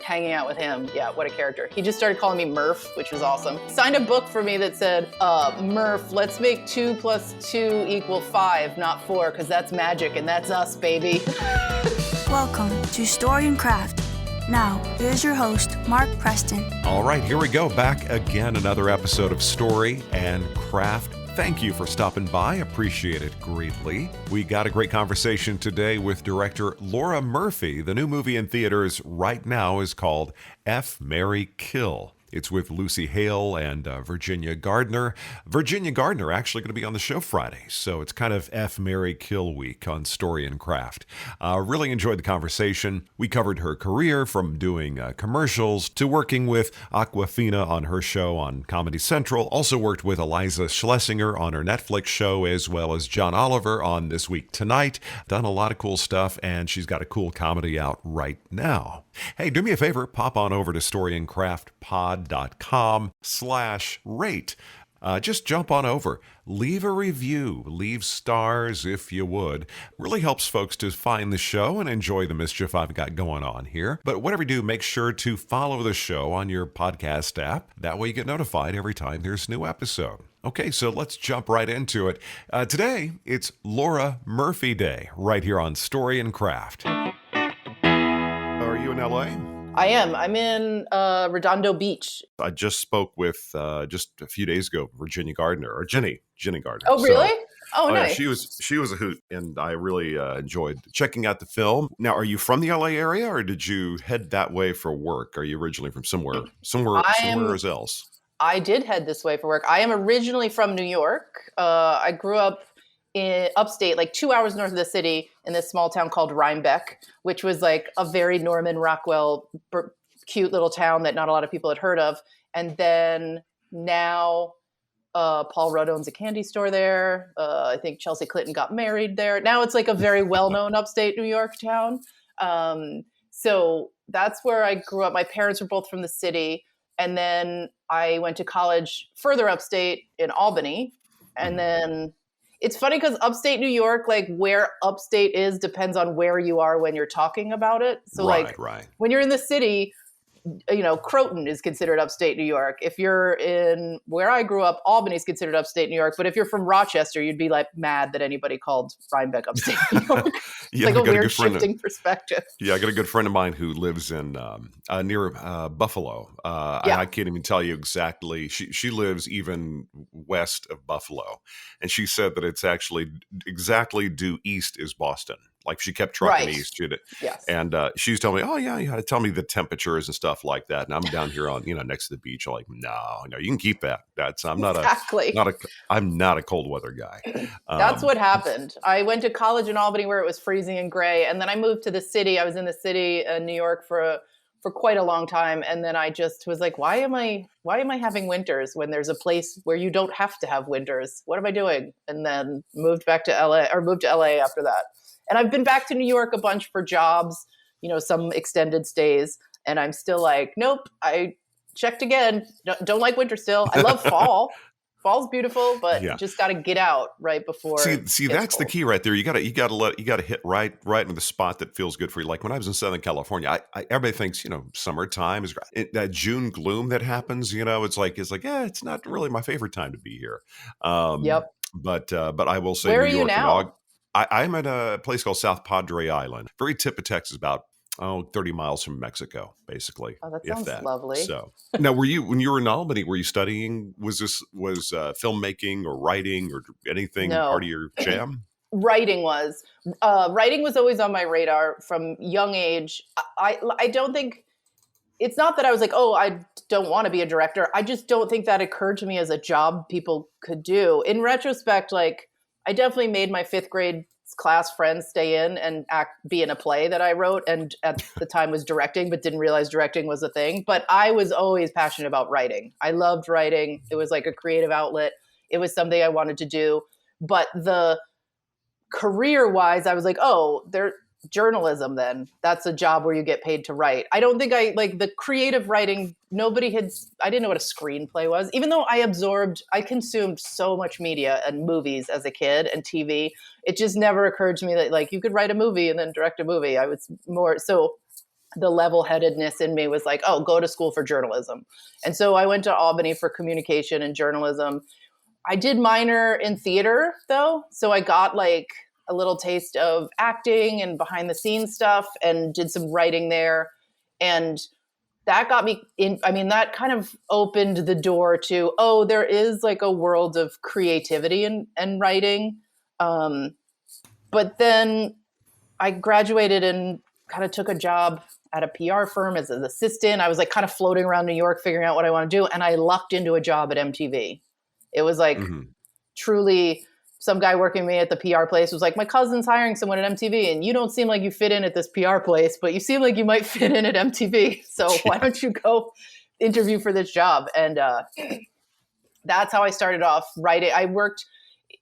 hanging out with him. Yeah, what a character. He just started calling me Murph, which was awesome. Signed a book for me that said, Murph, let's make 2 + 2 = 5, not 4, because that's magic and that's us, baby. Welcome to Story and Craft. Now, here's your host, Mark Preston. All right, here we go. Back again, another episode of Story and Craft. Thank you for stopping by. Appreciate it greatly. We got a great conversation today with director Laura Murphy. The new movie in theaters right now is called F, Marry, Kill. It's with Lucy Hale and Virginia Gardner. Virginia Gardner actually going to be on the show Friday, so it's kind of F, Marry, Kill week on Story and Craft. Really enjoyed the conversation. We covered her career from doing commercials to working with Awkwafina on her show on Comedy Central. Also worked with Eliza Schlesinger on her Netflix show, as well as John Oliver on This Week Tonight. Done a lot of cool stuff, and she's got a cool comedy out right now. Hey, do me a favor, pop on over to storyandcraftpod.com/rate. Just jump on over, leave a review, leave stars if you would. Really helps folks to find the show and enjoy the mischief I've got going on here. But whatever you do, make sure to follow the show on your podcast app. That way you get notified every time there's a new episode. Okay, so let's jump right into it. Today, it's Laura Murphy Day, right here on Story and Craft. Are you in LA? I am. I'm in Redondo Beach. I just spoke with, just a few days ago, Virginia Gardner, or Jenny Gardner. Oh, really? Nice. Yeah, she was a hoot, and I really enjoyed checking out the film. Now, are you from the LA area, or did you head that way for work? Are you originally from somewhere else? I did head this way for work. I am originally from New York. I grew up in upstate, like 2 hours north of the city, in this small town called Rhinebeck, which was like a very Norman Rockwell cute little town that not a lot of people had heard of. And then now Paul Rudd owns a candy store there. I think Chelsea Clinton got married there. Now it's like a very well-known upstate New York town. So that's where I grew up. My parents were both from the city. And then I went to college further upstate in Albany. And then it's funny because upstate New York, like where upstate is depends on where you are when you're talking about it. So right. When you're in the city, you know, Croton is considered upstate New York. If you're in where I grew up, Albany is considered upstate New York. But if you're from Rochester, you'd be like mad that anybody called Rhinebeck upstate New York. It's like a weird shifting perspective. Yeah, I got a good friend of mine who lives in near Buffalo. I can't even tell you exactly. She lives even west of Buffalo, and she said that it's actually exactly due east is Boston. Like she kept trucking east, yes. And she was telling me, "Oh yeah, you had to tell me the temperatures and stuff like that." And I'm down here on next to the beach. I'm like, no, you can keep that. I'm not I'm not a cold weather guy. That's what happened. I went to college in Albany where it was freezing and gray, and then I moved to the city. I was in the city in New York for quite a long time, and then I just was like, why am I having winters when there's a place where you don't have to have winters? What am I doing? And then moved to LA after that. And I've been back to New York a bunch for jobs, some extended stays. And I'm still like, nope, I checked again. Don't like winter still. I love fall. Fall's beautiful, but just got to get out right before. See, that's cold. The key right there. You got to hit right into the spot that feels good for you. Like when I was in Southern California, everybody thinks, summertime is that June gloom that happens. It's like, it's not really my favorite time to be here. Yep. But I will say, where New are York you now? I'm at a place called South Padre Island, very tip of Texas, about 30 miles from Mexico, basically. Oh, that sounds lovely. So now, when you were in Albany, were you studying? Was filmmaking or writing or anything part of your jam? Writing was always on my radar from young age. I don't think it's not that I was like, oh, I don't want to be a director. I just don't think that occurred to me as a job people could do. In retrospect, like, I definitely made my fifth grade class friends stay in and be in a play that I wrote, and at the time was directing, but didn't realize directing was a thing. But I was always passionate about writing. I loved writing. It was like a creative outlet. It was something I wanted to do. But the career-wise, I was like, oh, journalism then. That's a job where you get paid to write. I don't think the creative writing, I didn't know what a screenplay was, even though I consumed so much media and movies as a kid and TV. It just never occurred to me that you could write a movie and then direct a movie. I was more, so the level-headedness in me was like, oh, go to school for journalism. And so I went to Albany for communication and journalism. I did minor in theater though. So I got like a little taste of acting and behind the scenes stuff and did some writing there. And that got me in. I mean, that kind of opened the door to, oh, there is like a world of creativity and writing. But then I graduated and kind of took a job at a PR firm as an assistant. I was like kind of floating around New York, figuring out what I want to do. And I lucked into a job at MTV. It was like truly some guy working with me at the PR place was like, my cousin's hiring someone at MTV and you don't seem like you fit in at this PR place, but you seem like you might fit in at MTV. So why don't you go interview for this job? And that's how I started off writing. I worked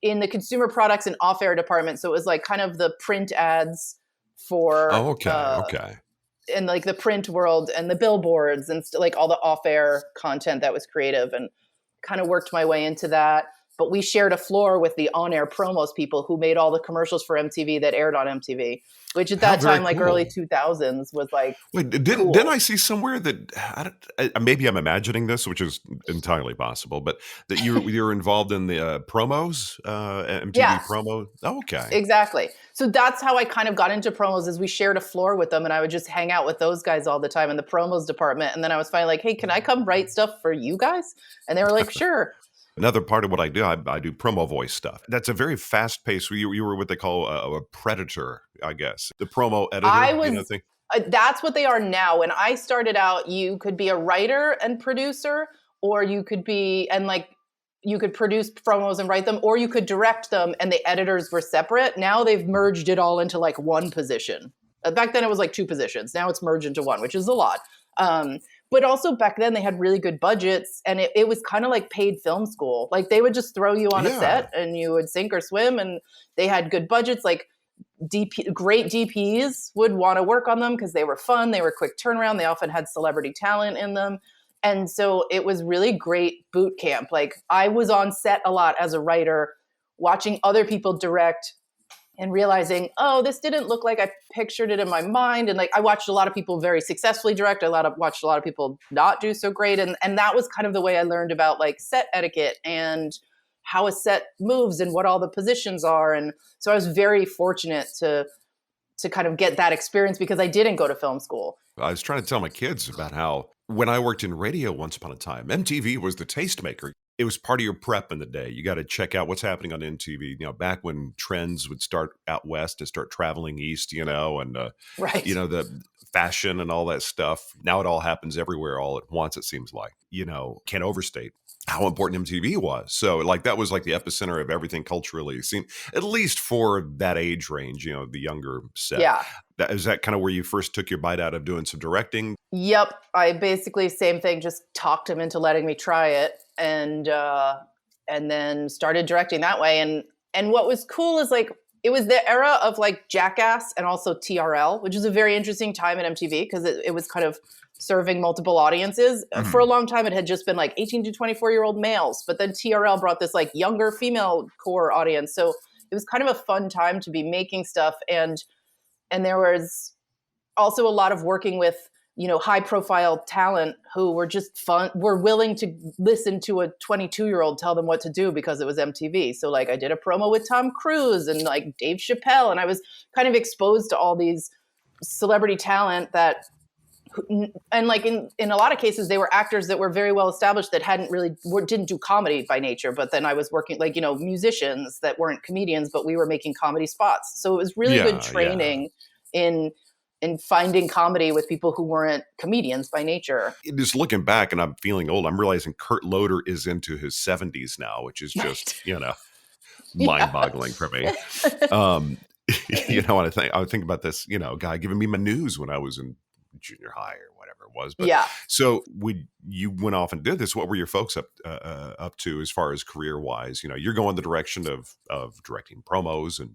in the consumer products and off-air department. So it was like kind of the print ads for and like the print world and the billboards and like all the off-air content that was creative, and kind of worked my way into that. But we shared a floor with the on-air promos people who made all the commercials for MTV that aired on MTV, which at that time, like early 2000s, was like, wait, didn't I see somewhere that maybe I'm imagining this, which is entirely possible, but that you were involved in the promos, MTV promo? Oh, okay. Exactly. So that's how I kind of got into promos, is we shared a floor with them and I would just hang out with those guys all the time in the promos department. And then I was finally like, hey, can I come write stuff for you guys? And they were like, sure. Another part of what I do promo voice stuff. That's a very fast pace. You were what they call a predator, I guess. The promo editor. That's what they are now. When I started out, you could be a writer and producer, or you could be, and like, you could produce promos and write them, or you could direct them and the editors were separate. Now they've merged it all into like one position. Back then it was like two positions. Now it's merged into one, which is a lot. But also back then they had really good budgets, and it was kind of like paid film school. Like they would just throw you on a set and you would sink or swim, and they had good budgets. Like great DPs would want to work on them because they were fun. They were quick turnaround. They often had celebrity talent in them. And so it was really great boot camp. Like I was on set a lot as a writer, watching other people direct and realizing, oh, this didn't look like I pictured it in my mind. And like, I watched a lot of people very successfully direct. Watched a lot of people not do so great. And that was kind of the way I learned about like set etiquette and how a set moves and what all the positions are. And so I was very fortunate to kind of get that experience because I didn't go to film school. I was trying to tell my kids about how when I worked in radio once upon a time, MTV was the tastemaker. It was part of your prep in the day. You got to check out what's happening on MTV. You know, back when trends would start out west and start traveling east, and right. The fashion and all that stuff. Now it all happens everywhere all at once, it seems like. Can't overstate how important MTV was. So like that was like the epicenter of everything culturally, at least for that age range, the younger set. Yeah. Is that kind of where you first took your bite out of doing some directing? Yep. I basically, same thing, just talked him into letting me try it, and then started directing that way. And what was cool is like, it was the era of like Jackass and also TRL, which is a very interesting time at MTV because it was kind of serving multiple audiences. Mm-hmm. For a long time, it had just been like 18 to 24-year-old males, but then TRL brought this like younger female core audience. So it was kind of a fun time to be making stuff. And there was also a lot of working with, high profile talent who were just were willing to listen to a 22-year-old tell them what to do because it was MTV. So like I did a promo with Tom Cruise and like Dave Chappelle, and I was kind of exposed to all these celebrity talent and like in a lot of cases, they were actors that were very well established that didn't do comedy by nature. But then I was working like, musicians that weren't comedians, but we were making comedy spots. So it was really good training in finding comedy with people who weren't comedians by nature. Just looking back, and I'm feeling old, I'm realizing Kurt Loder is into his 70s now, which is just, mind-boggling for me. I would think about this, guy giving me my news when I was in junior high or whatever it was. But so you went off and did this. What were your folks up to as far as career wise? You're going the direction of directing promos and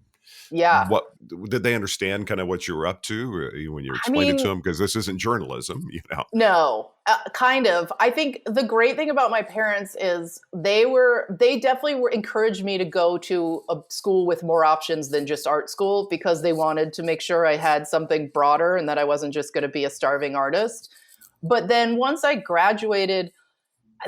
Yeah. what did they understand kind of what you were up to when you I explained it to mean, them? Because this isn't journalism, no, kind of. I think the great thing about my parents is they definitely encouraged me to go to a school with more options than just art school, because they wanted to make sure I had something broader and that I wasn't just going to be a starving artist. But then once I graduated,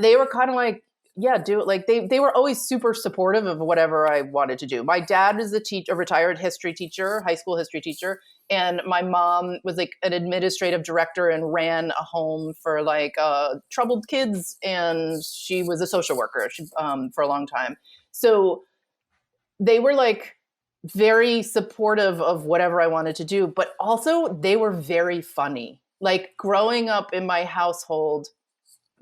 they were kind of like, yeah, do it. Like they were always super supportive of whatever I wanted to do. My dad was a retired history teacher, high school history teacher. And my mom was like an administrative director and ran a home for like troubled kids. And she was a social worker for a long time. So they were like very supportive of whatever I wanted to do, but also they were very funny. Like growing up in my household,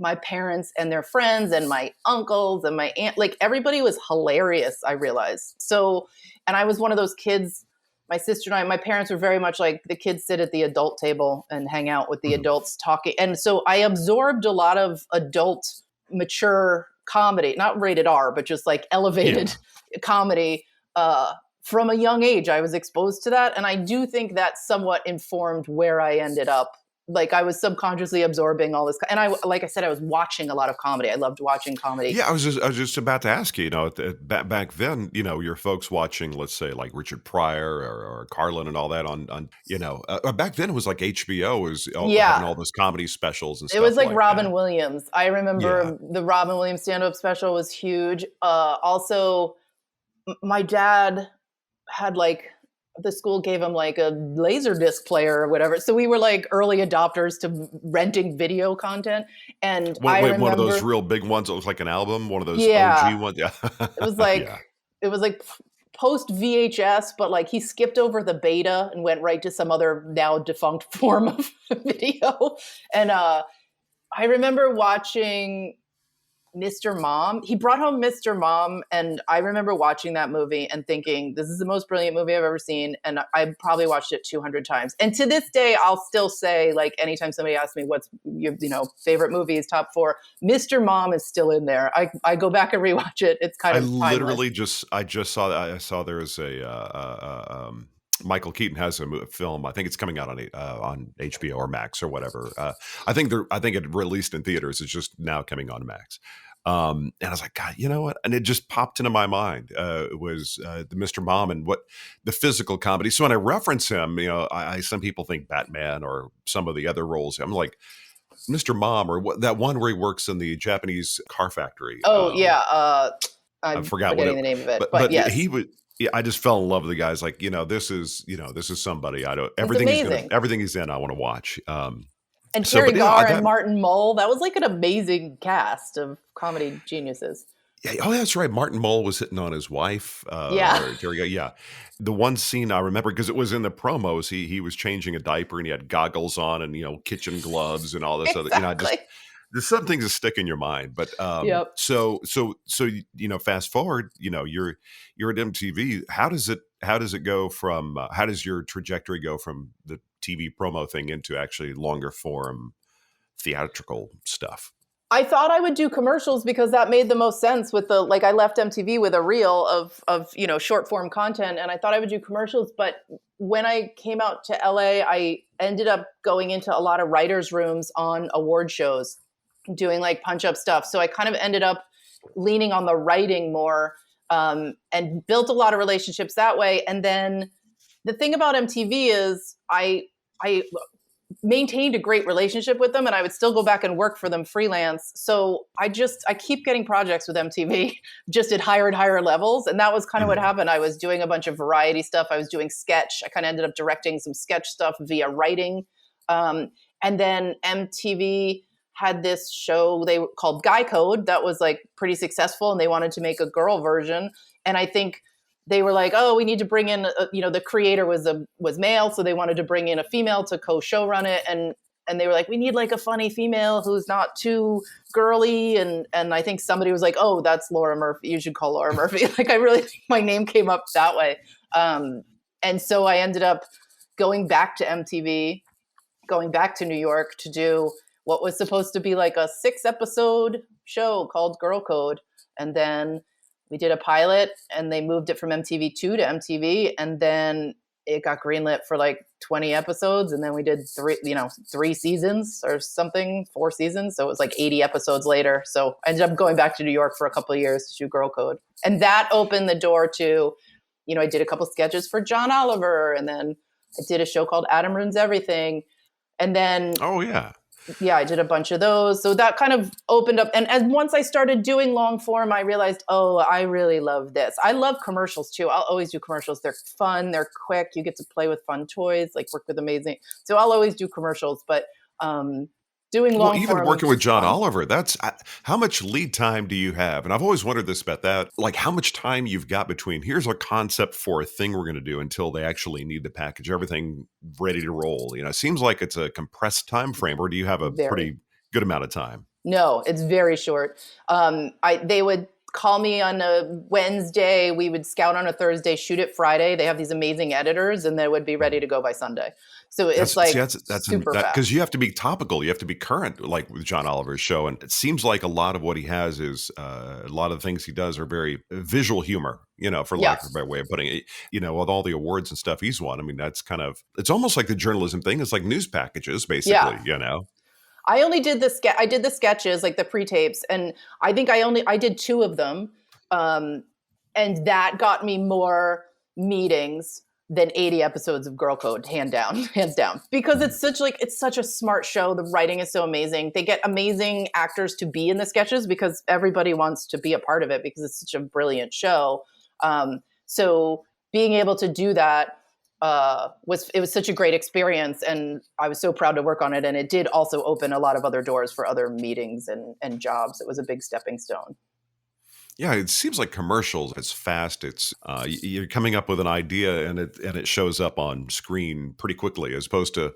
my parents and their friends and my uncles and my aunt, like everybody was hilarious, I realized. So, and I was one of those kids, my sister and I, my parents were very much like the kids sit at the adult table and hang out with the adults talking. And so I absorbed a lot of adult, mature comedy, not rated R, but just like elevated comedy from a young age. I was exposed to that. And I do think that somewhat informed where I ended up. Like I was subconsciously absorbing all this, and like I said, I was watching a lot of comedy. I loved watching comedy. Yeah, I was just about to ask you. Back then, your folks watching, let's say, like Richard Pryor or Carlin and all that back then it was like HBO was having all those comedy specials and It stuff. was like like Robin that. Williams. I remember the Robin Williams stand-up special was huge. Also, my dad had like, the school gave him like a laser disc player or whatever. So we were like early adopters to renting video content. And I remember one of those real big ones that looks like an album, one of those yeah, OG ones. Yeah. it was like Yeah. it was like post VHS, but like he skipped over the beta and went right to some other now defunct form of video. And I remember watching Mr. Mom. He brought home Mr. Mom, and I remember watching that movie and thinking, this is the most brilliant movie I've ever seen. And I probably watched it 200 times. And to this day, I'll still say, like, anytime somebody asks me what's your favorite movies, top 4, Mr. Mom is still in there. I go back and rewatch it. It's kind of literally timeless. I just saw that. I saw there is Michael Keaton has a film. I think it's coming out on HBO or Max or whatever. I think it released in theaters. It's just now coming on Max. And I was like, God, you know what? And it just popped into my mind. It was the Mr. Mom and what the physical comedy. So when I reference him, some people think Batman or some of the other roles. I'm like, Mr. Mom, or that one where he works in the Japanese car factory. Oh, yeah. I I'm forgot forgetting the name of it, but yes. he would. Yeah, I just fell in love with the guys. Like, this is somebody I don't. Everything he's in, I want to watch. And Terry Garr and Martin Mull. That was like an amazing cast of comedy geniuses. Yeah, oh, that's right. Martin Mull was hitting on his wife. Terry Garr. Yeah, the one scene I remember because it was in the promos. He was changing a diaper and he had goggles on and kitchen gloves and all this other. There's some things that stick in your mind. But yep. So fast forward. You're at MTV. How does it go from? How does your trajectory go from the TV promo thing into actually longer form theatrical stuff? I thought I would do commercials because that made the most sense with I left MTV with a reel of short form content, and I thought I would do commercials. But when I came out to LA, I ended up going into a lot of writers' rooms on award shows, doing like punch up stuff. So I kind of ended up leaning on the writing more, and built a lot of relationships that way. And then the thing about MTV is I maintained a great relationship with them, and I would still go back and work for them freelance. So I keep getting projects with MTV just at higher and higher levels. And that was kind of what happened. I was doing a bunch of variety stuff. I was doing sketch. I kind of ended up directing some sketch stuff via writing. And then MTV had this show they called Guy Code that was like pretty successful, and they wanted to make a girl version. And I think they were like, oh, we need to bring in, the creator was male, so they wanted to bring in a female to co-show run it. And they were like, we need like a funny female who's not too girly. And I think somebody was like, oh, that's Laura Murphy. You should call Laura Murphy. Like, I really think my name came up that way. And so I ended up going back to MTV, going back to New York to do what was supposed to be like a 6-episode show called Girl Code. And then we did a pilot and they moved it from MTV2 to MTV. And then it got greenlit for like 20 episodes. And then we did 3 seasons or something, 4 seasons. So it was like 80 episodes later. So I ended up going back to New York for a couple of years to do Girl Code. And that opened the door to, I did a couple sketches for John Oliver, and then I did a show called Adam Ruins Everything. And then, oh yeah, I did a bunch of those. So that kind of opened up. And as once I started doing long form, I realized, oh, I really love this. I love commercials too. I'll always do commercials. They're fun. They're quick. You get to play with fun toys, like work with amazing. So I'll always do commercials, but doing long form. Even working with John Oliver, that's how much lead time do you have? And I've always wondered this about that, like how much time you've got between here's a concept for a thing we're going to do until they actually need to package everything ready to roll. It seems like it's a compressed time frame, or do you have a pretty good amount of time? No, it's very short. They would call me on a Wednesday. We would scout on a Thursday, shoot it Friday. They have these amazing editors, and they would be ready to go by Sunday. So it's that's super fast. Because you have to be topical. You have to be current, like with John Oliver's show. And it seems like a lot of what he has is a lot of the things he does are very visual humor, for lack of a better way of putting it. With all the awards and stuff he's won. I mean, that's it's almost like the journalism thing. It's like news packages, basically, I only did I did the sketches, like the pre-tapes, and I think I did 2 of them. And that got me more meetings than 80 episodes of Girl Code, hands down, because it's such a smart show. The writing is so amazing. They get amazing actors to be in the sketches because everybody wants to be a part of it because it's such a brilliant show. So being able to do that was such a great experience, and I was so proud to work on it. And it did also open a lot of other doors for other meetings and jobs. It was a big stepping stone. Yeah, it seems like commercials. It's fast. It's you're coming up with an idea, and it shows up on screen pretty quickly, as opposed to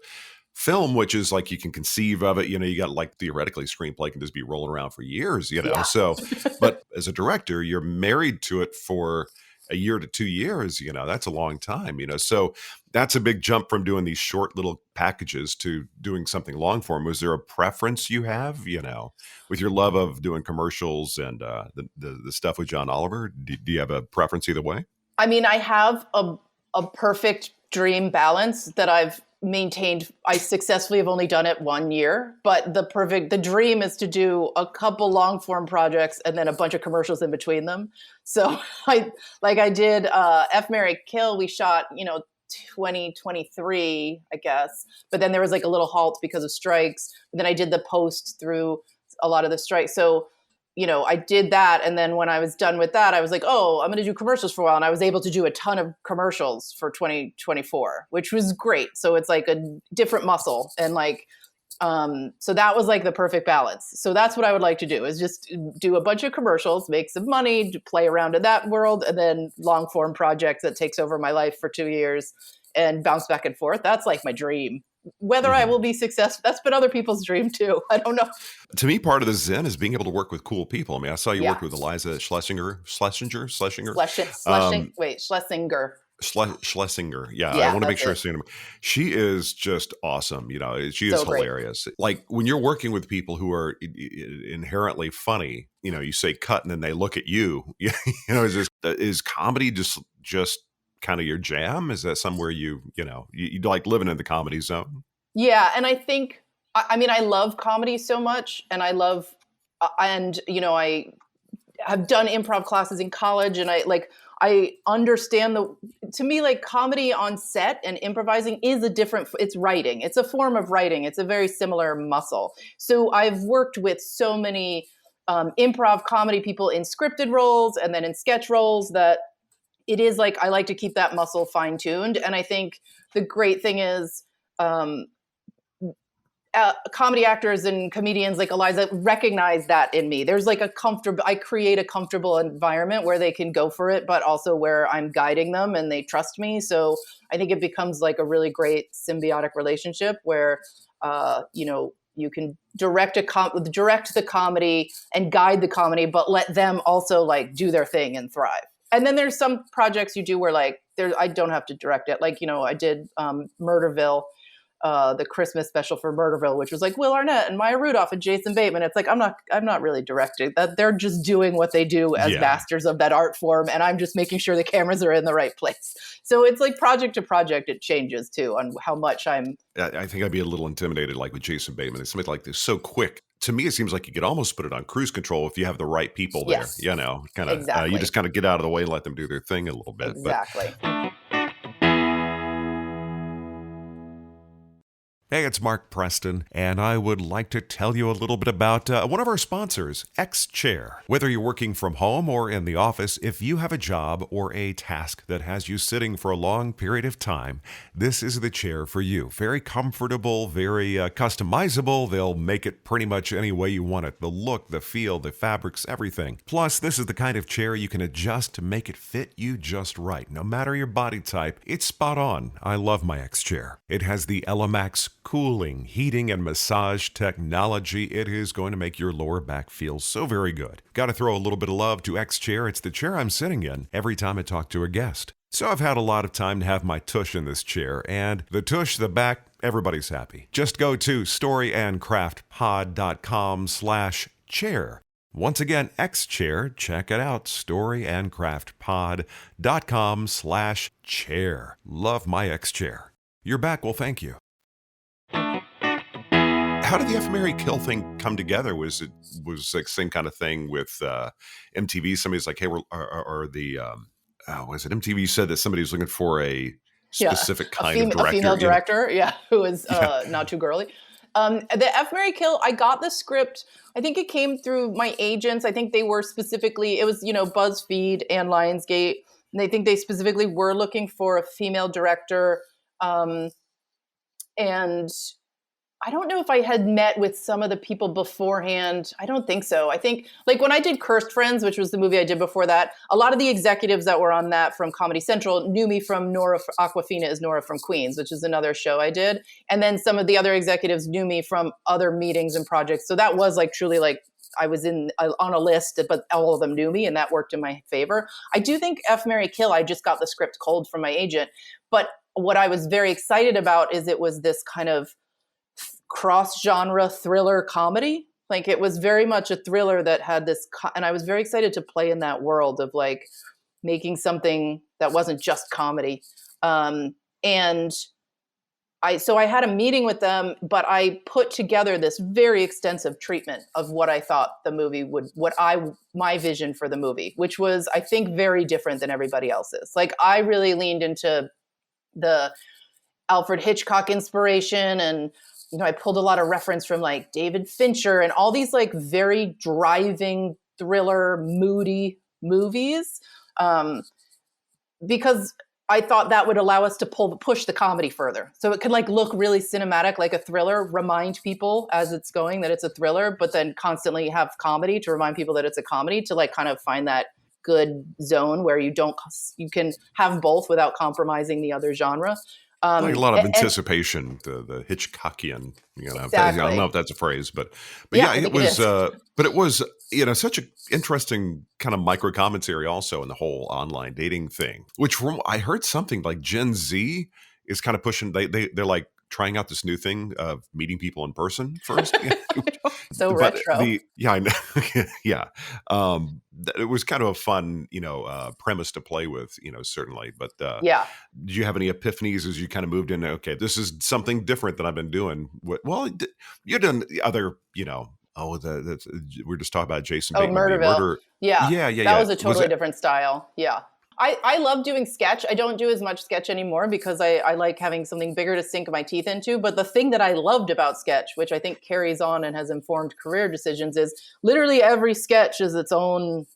film, which is like you can conceive of it. You got like theoretically screenplay can just be rolling around for years. Yeah. So, but as a director, you're married to it for a year to 2 years. That's a long time. So that's a big jump from doing these short little packages to doing something long form. Was there a preference you have, with your love of doing commercials and the stuff with John Oliver? Do you have a preference either way? I mean, I have a perfect dream balance that I've maintained. I successfully have only done it 1 year, but the dream is to do a couple long form projects and then a bunch of commercials in between them. So I did F, Marry, Kill. We shot, 2023, I guess, but then there was like a little halt because of strikes. And then I did the post through a lot of the strikes. So, I did that. And then when I was done with that, I was like, oh, I'm going to do commercials for a while. And I was able to do a ton of commercials for 2024, which was great. So it's like a different muscle. And so that was like the perfect balance. So that's what I would like to do, is just do a bunch of commercials, make some money, play around in that world, and then long form projects that takes over my life for 2 years and bounce back and forth. That's like my dream. Whether I will be successful, that's been other people's dream too. I don't know. To me, part of the zen is being able to work with cool people. I mean, I saw you work with Eliza Schlesinger. Schlesinger. Yeah, I want to make sure I've seen him. She is just awesome. She is hilarious. Great. Like when you're working with people who are inherently funny, you say cut and then they look at you. Is comedy just kind of your jam? Is that somewhere you like living in the comedy zone? Yeah. And I think, I love comedy so much, and I love, I have done improv classes in college, and I understand to me, like comedy on set and improvising is it's writing. It's a form of writing. It's a very similar muscle. So I've worked with so many improv comedy people in scripted roles and then in sketch roles that it is like, I like to keep that muscle fine-tuned. And I think the great thing is comedy actors and comedians like Eliza recognize that in me. There's like I create a comfortable environment where they can go for it, but also where I'm guiding them and they trust me. So I think it becomes like a really great symbiotic relationship where, you can direct the comedy and guide the comedy, but let them also like do their thing and thrive. And then there's some projects you do where I don't have to direct it. I did Murderville the Christmas special for Murderville, which was like Will Arnett and Maya Rudolph and Jason Bateman. It's like, I'm not really directing that. They're just doing what they do as masters of that art form. And I'm just making sure the cameras are in the right place. So it's like project to project, it changes too on how much I think I'd be a little intimidated, like with Jason Bateman. It's something like this so quick. To me, it seems like you could almost put it on cruise control if you have the right people there. Yes. You know, kind of, Exactly. you just kind of get out of the way and let them do their thing a little bit. Exactly. Hey, it's Mark Preston, and I would like to tell you a little bit about one of our sponsors, X-Chair. Whether you're working from home or in the office, if you have a job or a task that has you sitting for a long period of time, this is the chair for you. Very comfortable, very customizable. They'll make it pretty much any way you want it. The look, the feel, the fabrics, everything. Plus, this is the kind of chair you can adjust to make it fit you just right. No matter your body type, it's spot on. I love my X-Chair. It has the Elemax cooling, heating, and massage technology. It is going to make your lower back feel so very good. Got to throw a little bit of love to X-Chair. It's the chair I'm sitting in every time I talk to a guest. So I've had a lot of time to have my tush in this chair, and the tush, the back, everybody's happy. Just go to storyandcraftpod.com/chair. Once again, X-Chair, check it out, storyandcraftpod.com/chair. Love my X-Chair. Your back will thank you. How did the F. Mary Kill thing come together? Was it like same kind of thing with MTV? Somebody's like, hey, was it MTV said that somebody was looking for a specific kind of director? A female director, who was not too girly. The F. Mary Kill, I got the script. I think it came through my agents. I think they were specifically, it was, BuzzFeed and Lionsgate. And I think they specifically were looking for a female director. And I don't know if I had met with some of the people beforehand. I don't think so. I think like when I did Cursed Friends, which was the movie I did before that, a lot of the executives that were on that from Comedy Central knew me from Awkwafina is Nora from Queens, which is another show I did. And then some of the other executives knew me from other meetings and projects. So that was like truly like I was on a list, but all of them knew me and that worked in my favor. I do think F. Mary Kill, I just got the script cold from my agent. But what I was very excited about is it was this kind of cross-genre thriller comedy. Like it was very much a thriller that had this, and I was very excited to play in that world of like making something that wasn't just comedy. And I had a meeting with them, but I put together this very extensive treatment of what I thought the movie my vision for the movie, which was, I think, very different than everybody else's. Like I really leaned into the Alfred Hitchcock inspiration and I pulled a lot of reference from like David Fincher and all these like very driving thriller, moody movies, because I thought that would allow us to push the comedy further. So it could like look really cinematic, like a thriller, remind people as it's going that it's a thriller, but then constantly have comedy to remind people that it's a comedy, to like kind of find that good zone where you can have both without compromising the other genre. Like a lot of anticipation, the Hitchcockian, Exactly. I don't know if that's a phrase, but yeah, it was, but it was, such an interesting kind of micro commentary also in the whole online dating thing, which I heard something like Gen Z is kind of pushing, they're like trying out this new thing of meeting people in person first. So retro. I know. Yeah. It was kind of a fun, premise to play with, certainly. But did you have any epiphanies as you kind of moved in? Okay, this is something different than I've been doing. Well, you've done the other, we're just talking about Jason Bateman. Murderville. Yeah. That was a totally different style. Yeah. I love doing sketch. I don't do as much sketch anymore because I like having something bigger to sink my teeth into. But the thing that I loved about sketch, which I think carries on and has informed career decisions, is literally every sketch is its own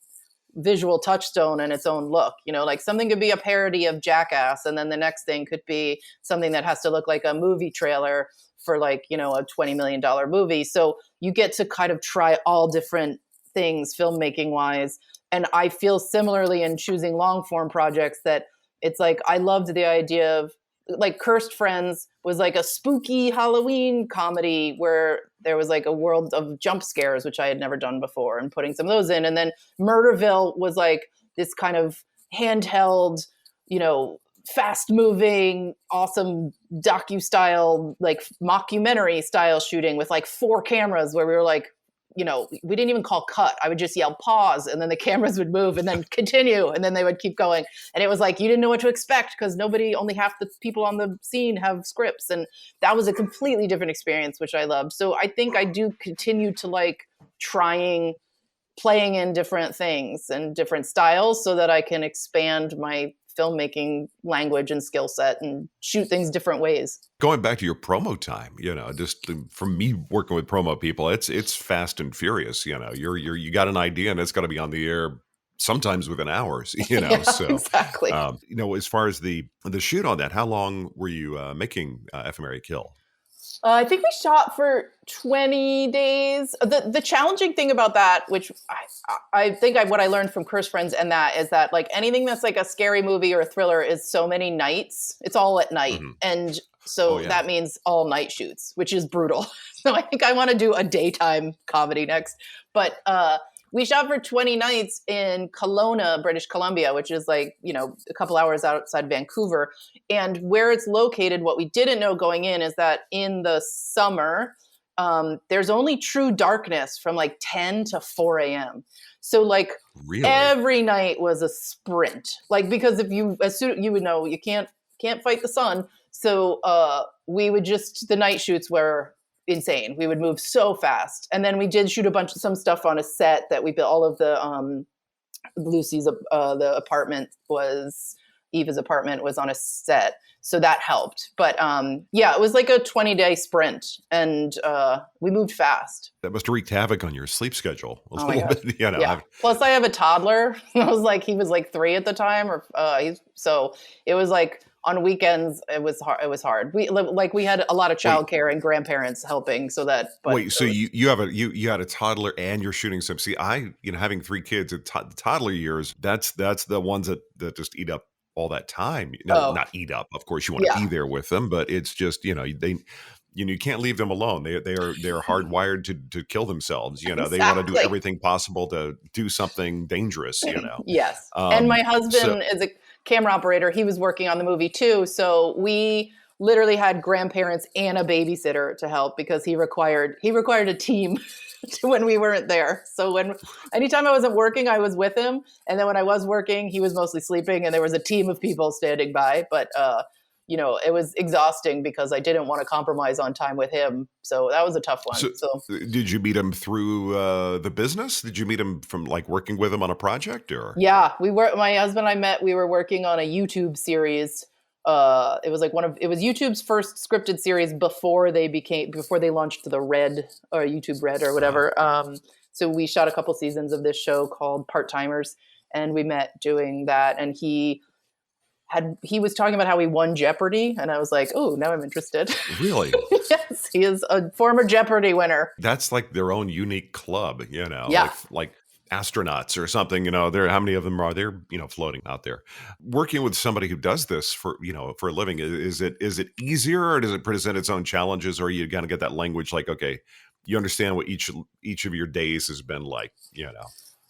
visual touchstone and its own look. Like something could be a parody of Jackass, and then the next thing could be something that has to look like a movie trailer for like, a $20 million movie. So you get to kind of try all different things filmmaking wise. And I feel similarly in choosing long form projects that it's like, I loved the idea of like Cursed Friends was like a spooky Halloween comedy where there was like a world of jump scares, which I had never done before, and putting some of those in. And then Murderville was like this kind of handheld, fast moving, awesome docu-style, like mockumentary style shooting with like 4 cameras where we were like, we didn't even call cut. I would just yell pause, and then the cameras would move and then continue, and then they would keep going. And it was like, you didn't know what to expect because only half the people on the scene have scripts. And that was a completely different experience, which I loved. So I think I do continue to like playing in different things and different styles so that I can expand my filmmaking language and skill set and shoot things different ways. Going back to your promo time, just from me working with promo people, it's fast and furious. You got an idea and it's got to be on the air sometimes within hours. Yeah, so exactly. As far as the shoot on that, how long were you making Ephemery Kill? I think we shot for 20 days. The challenging thing about that, which I think what I learned from Curse Friends and that is that like anything that's like a scary movie or a thriller is so many nights. It's all at night. Mm-hmm. And so that means all night shoots, which is brutal. So I think I want to do a daytime comedy next. But we shot for 20 nights in Kelowna, British Columbia, which is like, a couple hours outside Vancouver. And where it's located, what we didn't know going in is that in the summer, there's only true darkness from like 10 to 4 a.m. So like every night was a sprint, like, because if you would know, you can't fight the sun. So the night shoots were insane. We would move so fast. And then we did shoot some stuff on a set that we built. All of the Lucy's Eva's apartment was on a set. So that helped. But it was like a 20-day sprint, and we moved fast. That must have wreaked havoc on your sleep schedule a little bit. Yeah. Plus I have a toddler. He was like 3 at the time, so it was like, on weekends, it was hard. We had a lot of childcare and grandparents helping, so that. Wait, so you had a toddler and you're shooting some. See, having 3 kids at toddler years, that's the ones that just eat up all that time. No, not eat up. Of course, you want to be there with them, but it's just you can't leave them alone. They're hardwired to kill themselves. Exactly. They want to do everything possible to do something dangerous. Yes, and my husband is a camera operator. He was working on the movie too. So we literally had grandparents and a babysitter to help because he required a team when we weren't there. So anytime I wasn't working, I was with him. And then when I was working, he was mostly sleeping and there was a team of people standing by. But, it was exhausting because I didn't want to compromise on time with him. So that was a tough one. So did you meet him through the business? Did you meet him from like working with him on a project or? Yeah, my husband and I we were working on a YouTube series. It was YouTube's first scripted series before they launched the Red or YouTube Red or whatever. So we shot a couple seasons of this show called Part-Timers, and we met doing that. And he was talking about how he won Jeopardy, and I was like, oh, now I'm interested. Really? Yes, he is a former Jeopardy winner. That's like their own unique club, Yeah. like astronauts or something, how many of them are there, floating out there. Working with somebody who does this for a living, is it easier, or does it present its own challenges, or are you gonna get that language like, okay, you understand what each of your days has been like,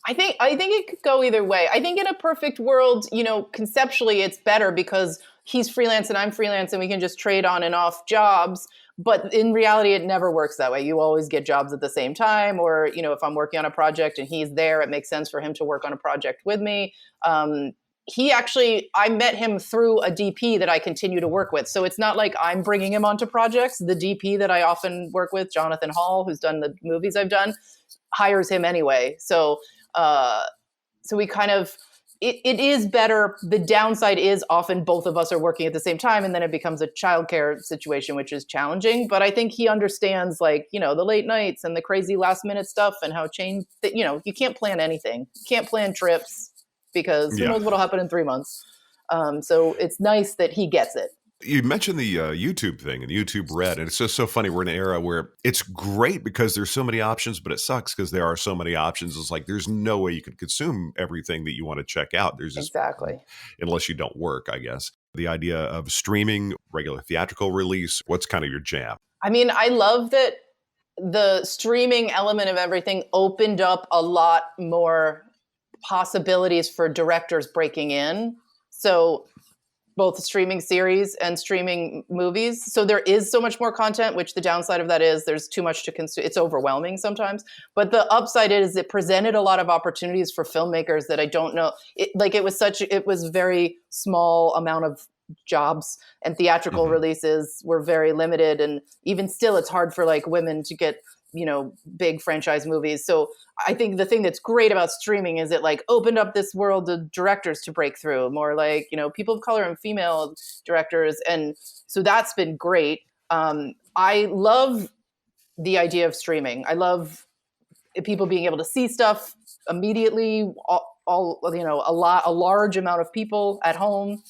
I think it could go either way. I think in a perfect world, conceptually it's better because he's freelance and I'm freelance and we can just trade on and off jobs. But in reality, it never works that way. You always get jobs at the same time, or, if I'm working on a project and he's there, it makes sense for him to work on a project with me. I met him through a DP that I continue to work with. So it's not like I'm bringing him onto projects. The DP that I often work with, Jonathan Hall, who's done the movies I've done, hires him anyway. So we kind of, it is better. The downside is often both of us are working at the same time, and then it becomes a childcare situation, which is challenging. But I think he understands, like, the late nights and the crazy last minute stuff and how you can't plan anything. You can't plan trips because who knows what'll happen in 3 months. So it's nice that he gets it. You mentioned the YouTube thing and YouTube Red, and it's just so funny. We're in an era where it's great because there's so many options, but it sucks because there are so many options. It's like there's no way you can consume everything that you want to check out. There's just, exactly, unless you don't work, I guess. The idea of streaming, regular theatrical release, what's kind of your jam? I mean, I love that the streaming element of everything opened up a lot more possibilities for directors breaking in. So both streaming series and streaming movies. So there is so much more content, which the downside of that is there's too much to consume. It's overwhelming sometimes. But the upside is it presented a lot of opportunities for filmmakers that I don't know. It was very small amount of jobs, and theatrical releases were very limited. And even still, it's hard for like women to get, big franchise movies. So I think the thing that's great about streaming is it like opened up this world of directors to break through, more like, people of color and female directors. And so that's been great. I love the idea of streaming. I love people being able to see stuff immediately, a large amount of people at home.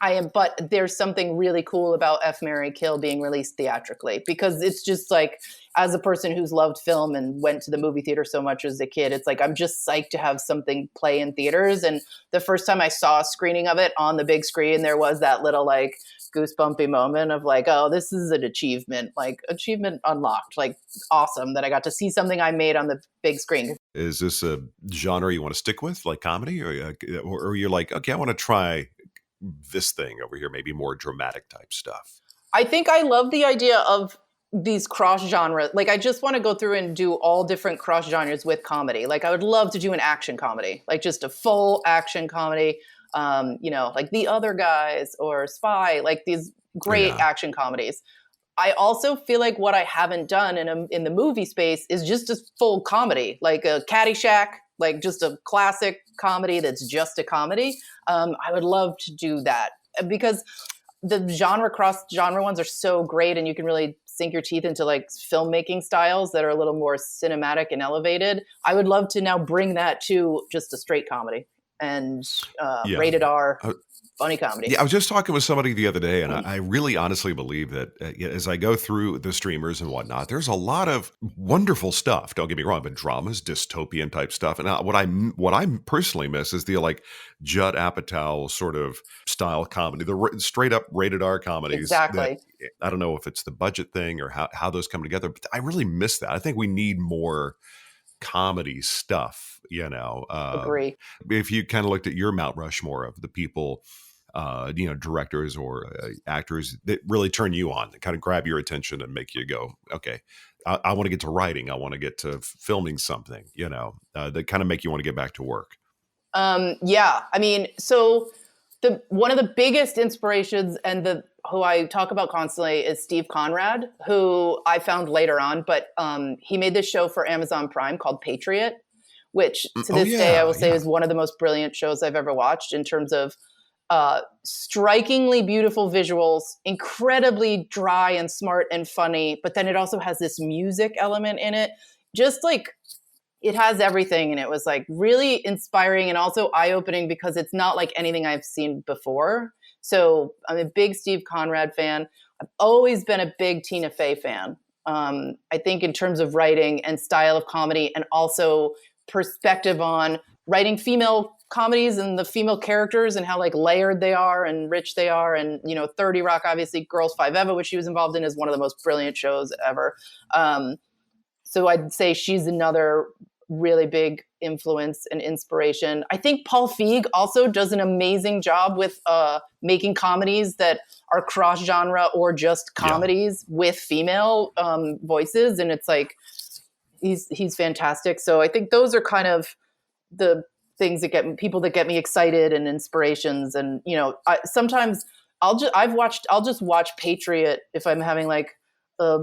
But there's something really cool about F, Marry, Kill being released theatrically, because it's just like, as a person who's loved film and went to the movie theater so much as a kid, it's like, I'm just psyched to have something play in theaters. And the first time I saw a screening of it on the big screen, there was that little like goosebumpy moment of like, oh, this is an achievement, like achievement unlocked, like awesome that I got to see something I made on the big screen. Is this a genre you want to stick with, like comedy, or you're like, okay, I want to try this thing over here, maybe more dramatic type stuff? I think I love the idea of these cross genres. Like, I just want to go through and do all different cross genres with comedy. Like, I would love to do an action comedy, like just a full action comedy, like The Other Guys or Spy, like these great action comedies. I also feel like what I haven't done in the movie space is just a full comedy, like a Caddyshack, like just a classic comedy that's just a comedy. I would love to do that because the cross genre ones are so great, and you can really sink your teeth into like filmmaking styles that are a little more cinematic and elevated. I would love to now bring that to just a straight comedy and rated R funny comedy. Yeah, I was just talking with somebody the other day, and I really honestly believe that as I go through the streamers and whatnot, there's a lot of wonderful stuff. Don't get me wrong, but dramas, dystopian type stuff. And what I personally miss is the like Judd Apatow sort of style comedy, the straight up rated R comedies. Exactly. I don't know if it's the budget thing or how those come together, but I really miss that. I think we need more comedy stuff, Agree. If you kind of looked at your Mount Rushmore of the people, directors or actors that really turn you on, that kind of grab your attention and make you go, okay, I want to get to writing. I want to get to filming something, that kind of make you want to get back to work. Yeah. I mean, so one of the biggest inspirations and who I talk about constantly is Steve Conrad, who I found later on, but he made this show for Amazon Prime called Patriot, which to this day I will say is one of the most brilliant shows I've ever watched in terms of strikingly beautiful visuals, incredibly dry and smart and funny, but then it also has this music element in it. Just like it has everything, and it was like really inspiring and also eye-opening because it's not like anything I've seen before. So I'm a big Steve Conrad fan. I've always been a big Tina Fey fan. I think in terms of writing and style of comedy, and also perspective on writing female comedies and the female characters and how like layered they are and rich they are. And, 30 Rock, obviously Girls 5 Eva, which she was involved in, is one of the most brilliant shows ever. So I'd say she's another really big influence and inspiration. I think Paul Feig also does an amazing job with making comedies that are cross-genre or just comedies with female voices. And it's like, he's fantastic. So I think those are kind of the things that get me excited and inspirations. And, sometimes I'll just watch Patriot if I'm having like a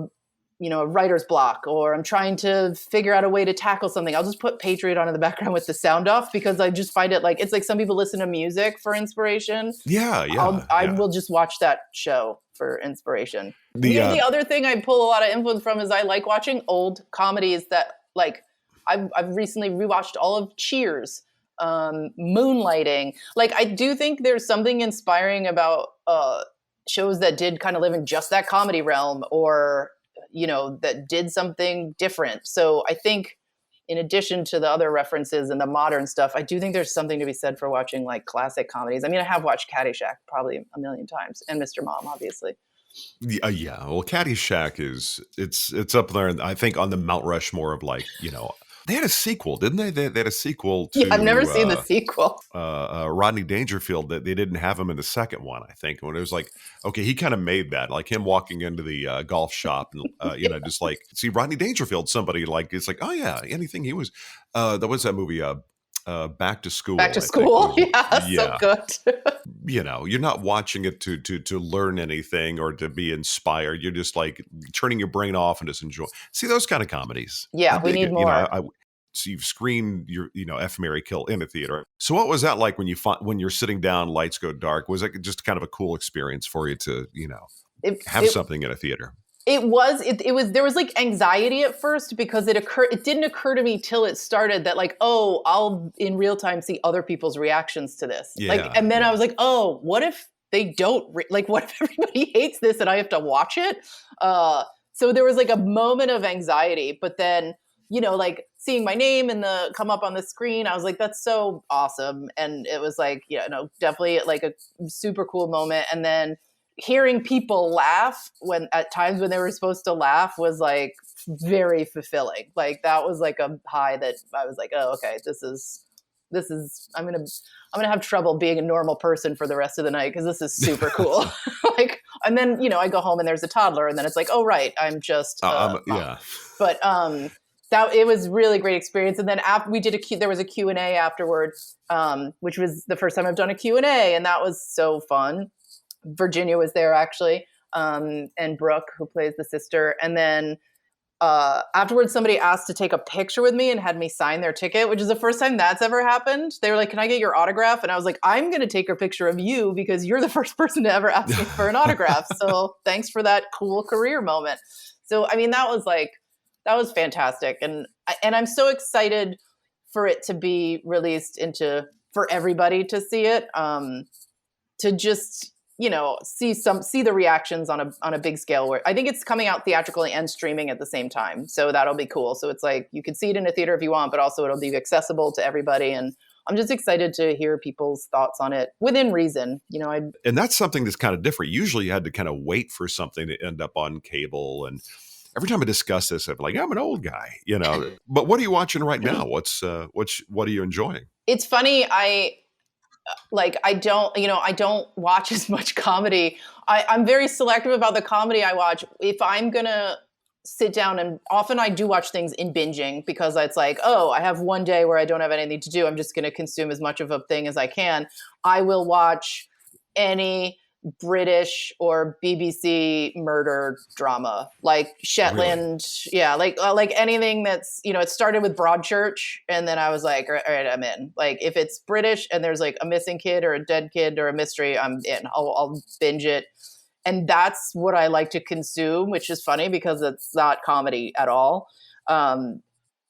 writer's block, or I'm trying to figure out a way to tackle something. I'll just put Patriot on in the background with the sound off, because I just find it like, it's like some people listen to music for inspiration. I will just watch that show for inspiration. The other thing I pull a lot of influence from is I like watching old comedies that like, I've recently rewatched all of Cheers, Moonlighting. Like, I do think there's something inspiring about shows that did kind of live in just that comedy realm, or that did something different. So I think in addition to the other references and the modern stuff, I do think there's something to be said for watching like classic comedies. I mean, I have watched Caddyshack probably a million times, and Mr. Mom, obviously. Well, Caddyshack it's up there, I think, on the Mount Rushmore of like, They had a sequel, didn't they? They had a sequel to Yeah, I've never seen the sequel. Rodney Dangerfield. That they didn't have him in the second one, I think. When it was like, okay, he kind of made that, like him walking into the golf shop and just like see Rodney Dangerfield. Somebody like it's like, oh yeah, anything he was. There was that movie, Back to School. Back to I think, School, was, so good. You're not watching it to learn anything or to be inspired. You're just like turning your brain off and just enjoy. See those kind of comedies. Yeah, we need more. So you've screened your, F. Mary Kill in a theater. So what was that like when you're sitting down, lights go dark? Was that just kind of a cool experience for you to, have something in a theater? It was there was like anxiety at first because it didn't occur to me till it started that like, oh, I'll in real time see other people's reactions to this. And then I was like, oh, what if they don't what if everybody hates this and I have to watch it? So there was like a moment of anxiety, but then, like seeing my name come up on the screen, I was like, that's so awesome. And it was like, definitely like a super cool moment. And then hearing people laugh at times when they were supposed to laugh was like very fulfilling. Like that was like a high that I was like, oh, okay, this is I'm going to have trouble being a normal person for the rest of the night. Cause this is super cool. And then, I go home and there's a toddler and then it's like, oh, right. I'm just, yeah. But, it was really great experience. And then after we did there was a Q&A afterwards, which was the first time I've done a Q&A, and that was so fun. Virginia was there actually, and Brooke, who plays the sister. And then afterwards, somebody asked to take a picture with me and had me sign their ticket, which is the first time that's ever happened. They were like, can I get your autograph? And I was like, I'm going to take a picture of you because you're the first person to ever ask me for an autograph. So thanks for that cool career moment. So, I mean, that was fantastic. And I'm so excited for it to be released for everybody to see it, to just, see the reactions on a big scale, where I think it's coming out theatrically and streaming at the same time. So that'll be cool. So it's like, you can see it in a theater if you want, but also it'll be accessible to everybody. And I'm just excited to hear people's thoughts on it within reason. And that's something that's kind of different. Usually you had to kind of wait for something to end up on cable. And every time I discuss this, I'm like, I'm an old guy, but what are you watching right now? What are you enjoying? It's funny. I don't watch as much comedy. I'm very selective about the comedy I watch. If I'm going to sit down, and often I do watch things in binging because it's like, oh, I have one day where I don't have anything to do. I'm just going to consume as much of a thing as I can. I will watch any British or BBC murder drama, like Shetland. Really? Yeah. Like anything that's, it started with Broadchurch, and then I was like, all right, I'm in. Like if it's British and there's like a missing kid or a dead kid or a mystery, I'm in. I'll binge it. And that's what I like to consume, which is funny because it's not comedy at all.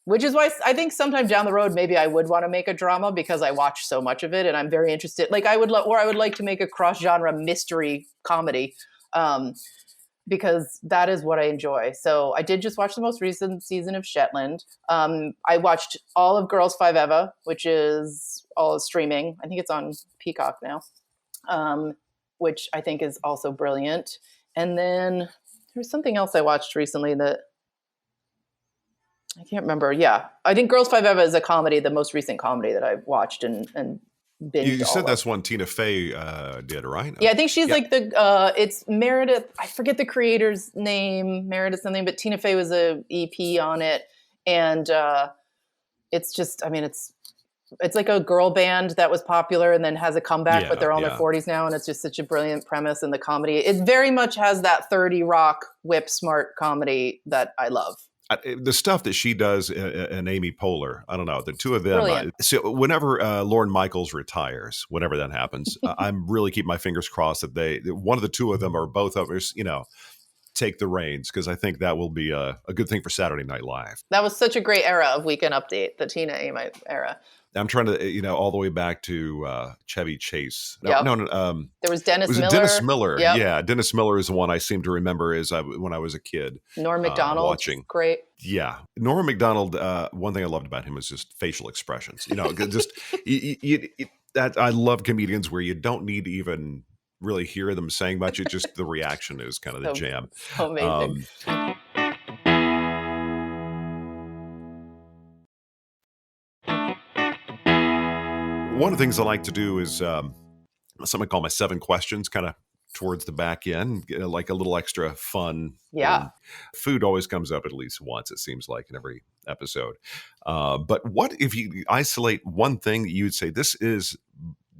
Which is why I think sometime down the road, maybe I would want to make a drama because I watch so much of it and I'm very interested. Like I would like to make a cross-genre mystery comedy, because that is what I enjoy. So I did just watch the most recent season of Shetland. I watched all of Girls 5 Eva, which is all streaming. I think it's on Peacock now, which I think is also brilliant. And then there's something else I watched recently that I can't remember. Yeah. I think Girls 5 Eva is a comedy, the most recent comedy that I've watched and binged. You said that's one Tina Fey did, right? Yeah, I think she's like it's Meredith. I forget the creator's name, Meredith something, but Tina Fey was a EP on it. And it's just, I mean, it's like a girl band that was popular and then has a comeback, but they're all in their 40s now. And it's just such a brilliant premise, and the comedy, it very much has that 30 Rock whip smart comedy that I love. The stuff that she does and Amy Poehler, I don't know, the two of them. So whenever Lorne Michaels retires, whenever that happens, I'm really keeping my fingers crossed that one of the two of them or both of us, take the reins, because I think that will be a good thing for Saturday Night Live. That was such a great era of Weekend Update, the Tina Amy era. I'm trying to, all the way back to Chevy Chase. There was Dennis Miller. Dennis Miller. Yep. Yeah, Dennis Miller is the one I seem to remember when I was a kid. Norm Macdonald. Watching. Great. Yeah. Norm Macdonald, one thing I loved about him was just facial expressions. Just that I love comedians where you don't need to even really hear them saying much. It's just the reaction is kind of the jam. So amazing. One of the things I like to do is something I call my 7 questions, kind of towards the back end, like a little extra fun. Yeah. Food always comes up at least once, it seems like, in every episode. But what if you isolate one thing that you'd say, this is,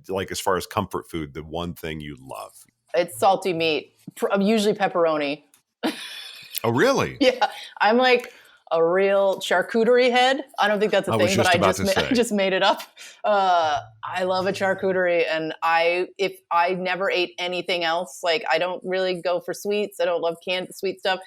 like, as far as comfort food, the one thing you love? It's salty meat, usually pepperoni. Oh, really? Yeah. I'm like a real charcuterie head. I don't think that's a thing, but I just made it up. I love a charcuterie, and if I never ate anything else, like I don't really go for sweets. I don't love canned sweet stuff.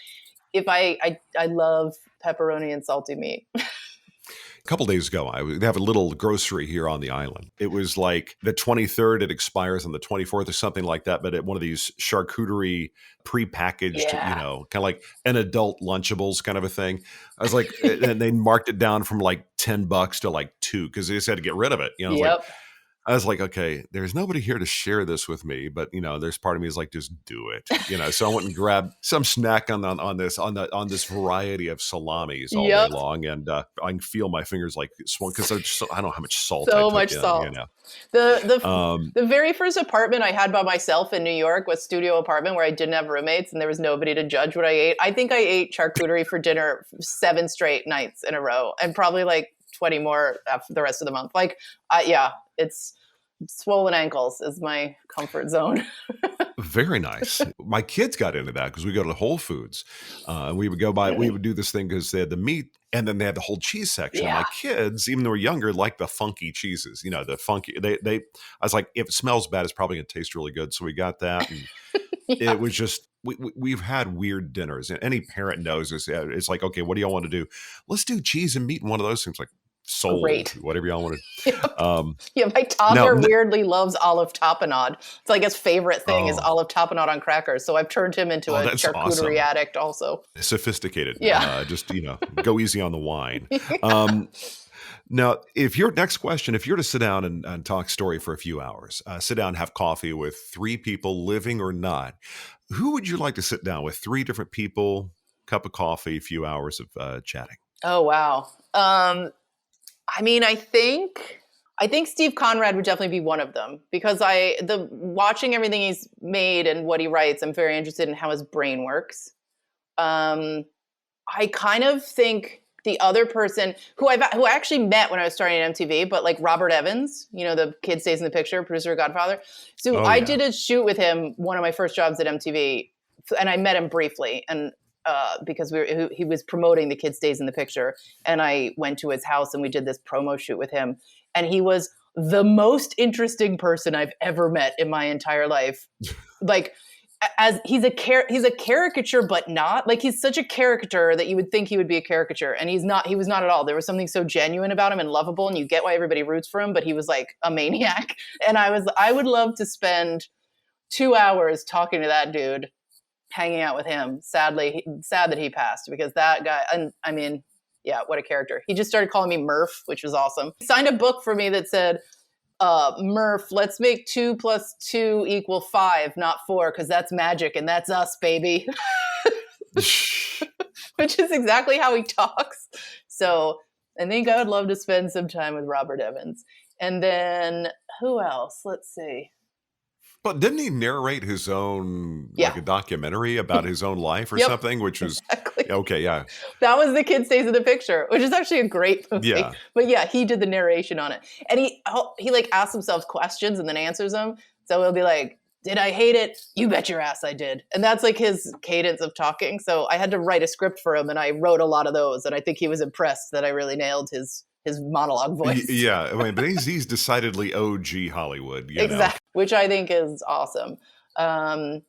If I love pepperoni and salty meat. A couple days ago, they have a little grocery here on the island. It was like the 23rd, it expires on the 24th or something like that. But at one of these charcuterie prepackaged, kind of like an adult Lunchables kind of a thing. I was like, and they marked it down from like $10 to like $2 because they just had to get rid of it. I was like, okay, there's nobody here to share this with me, but there's part of me is like, just do it. So I went and grabbed some snack on this variety of salamis all day long, and I can feel my fingers like swung because I don't know how much salt. So much salt. The very first apartment I had by myself in New York was studio apartment where I didn't have roommates and there was nobody to judge what I ate. I think I ate charcuterie for dinner 7 straight nights in a row, and probably like 20 more after the rest of the month. Like, it's swollen ankles is my comfort zone. Very nice. My kids got into that because we go to Whole Foods. We would go by, we would do this thing because they had the meat and then they had the whole cheese section. Yeah. My kids, even though we're younger, like the funky cheeses, the funky, I was like, if it smells bad, it's probably going to taste really good. So we got that. And it was just, we've had weird dinners. And any parent knows this. It's like, okay, what do y'all want to do? Let's do cheese and meat in one of those things. Like, sold. Great. Whatever y'all want to. My toddler weirdly loves olive tapenade. It's like his favorite thing is olive tapenade on crackers. So I've turned him into a charcuterie addict also. Sophisticated. Yeah. Just, go easy on the wine. Now, if you're to sit down and talk story for a few hours, sit down and have coffee with 3 people, living or not, who would you like to sit down with? 3 different people, cup of coffee, a few hours of chatting. Oh, wow. I think Steve Conrad would definitely be one of them because watching everything he's made and what he writes, I'm very interested in how his brain works. I kind of think the other person who I actually met when I was starting at MTV, but like Robert Evans, the kid stays in the picture, producer of Godfather. So I did a shoot with him, one of my first jobs at MTV, and I met him briefly, and because he was promoting The Kid Stays in the Picture, and I went to his house and we did this promo shoot with him, and he was the most interesting person I've ever met in my entire life. Like, as he's a caricature, but not like he's such a caricature that you would think he would be a caricature, and he's not. He was not at all. There was something so genuine about him and lovable, and you get why everybody roots for him. But he was like a maniac, and I would love to spend 2 hours talking to that dude. Hanging out with him. Sad that he passed because that guy, and what a character. He just started calling me Murph, which was awesome. He signed a book for me that said, Murph, let's make 2 + 2 = 5, not 4, because that's magic and that's us, baby. Which is exactly how he talks. So I think I would love to spend some time with Robert Evans. And then who else? Let's see. But didn't he narrate his own, like a documentary about his own life or something, which was, okay, yeah. That was The Kid Stays in the Picture, which is actually a great movie. Yeah. But he did the narration on it. And he like asks himself questions and then answers them. So he'll be like, did I hate it? You bet your ass I did. And that's like his cadence of talking. So I had to write a script for him, and I wrote a lot of those. And I think he was impressed that I really nailed his monologue voice. Yeah, but he's decidedly OG Hollywood. Exactly, which I think is awesome. And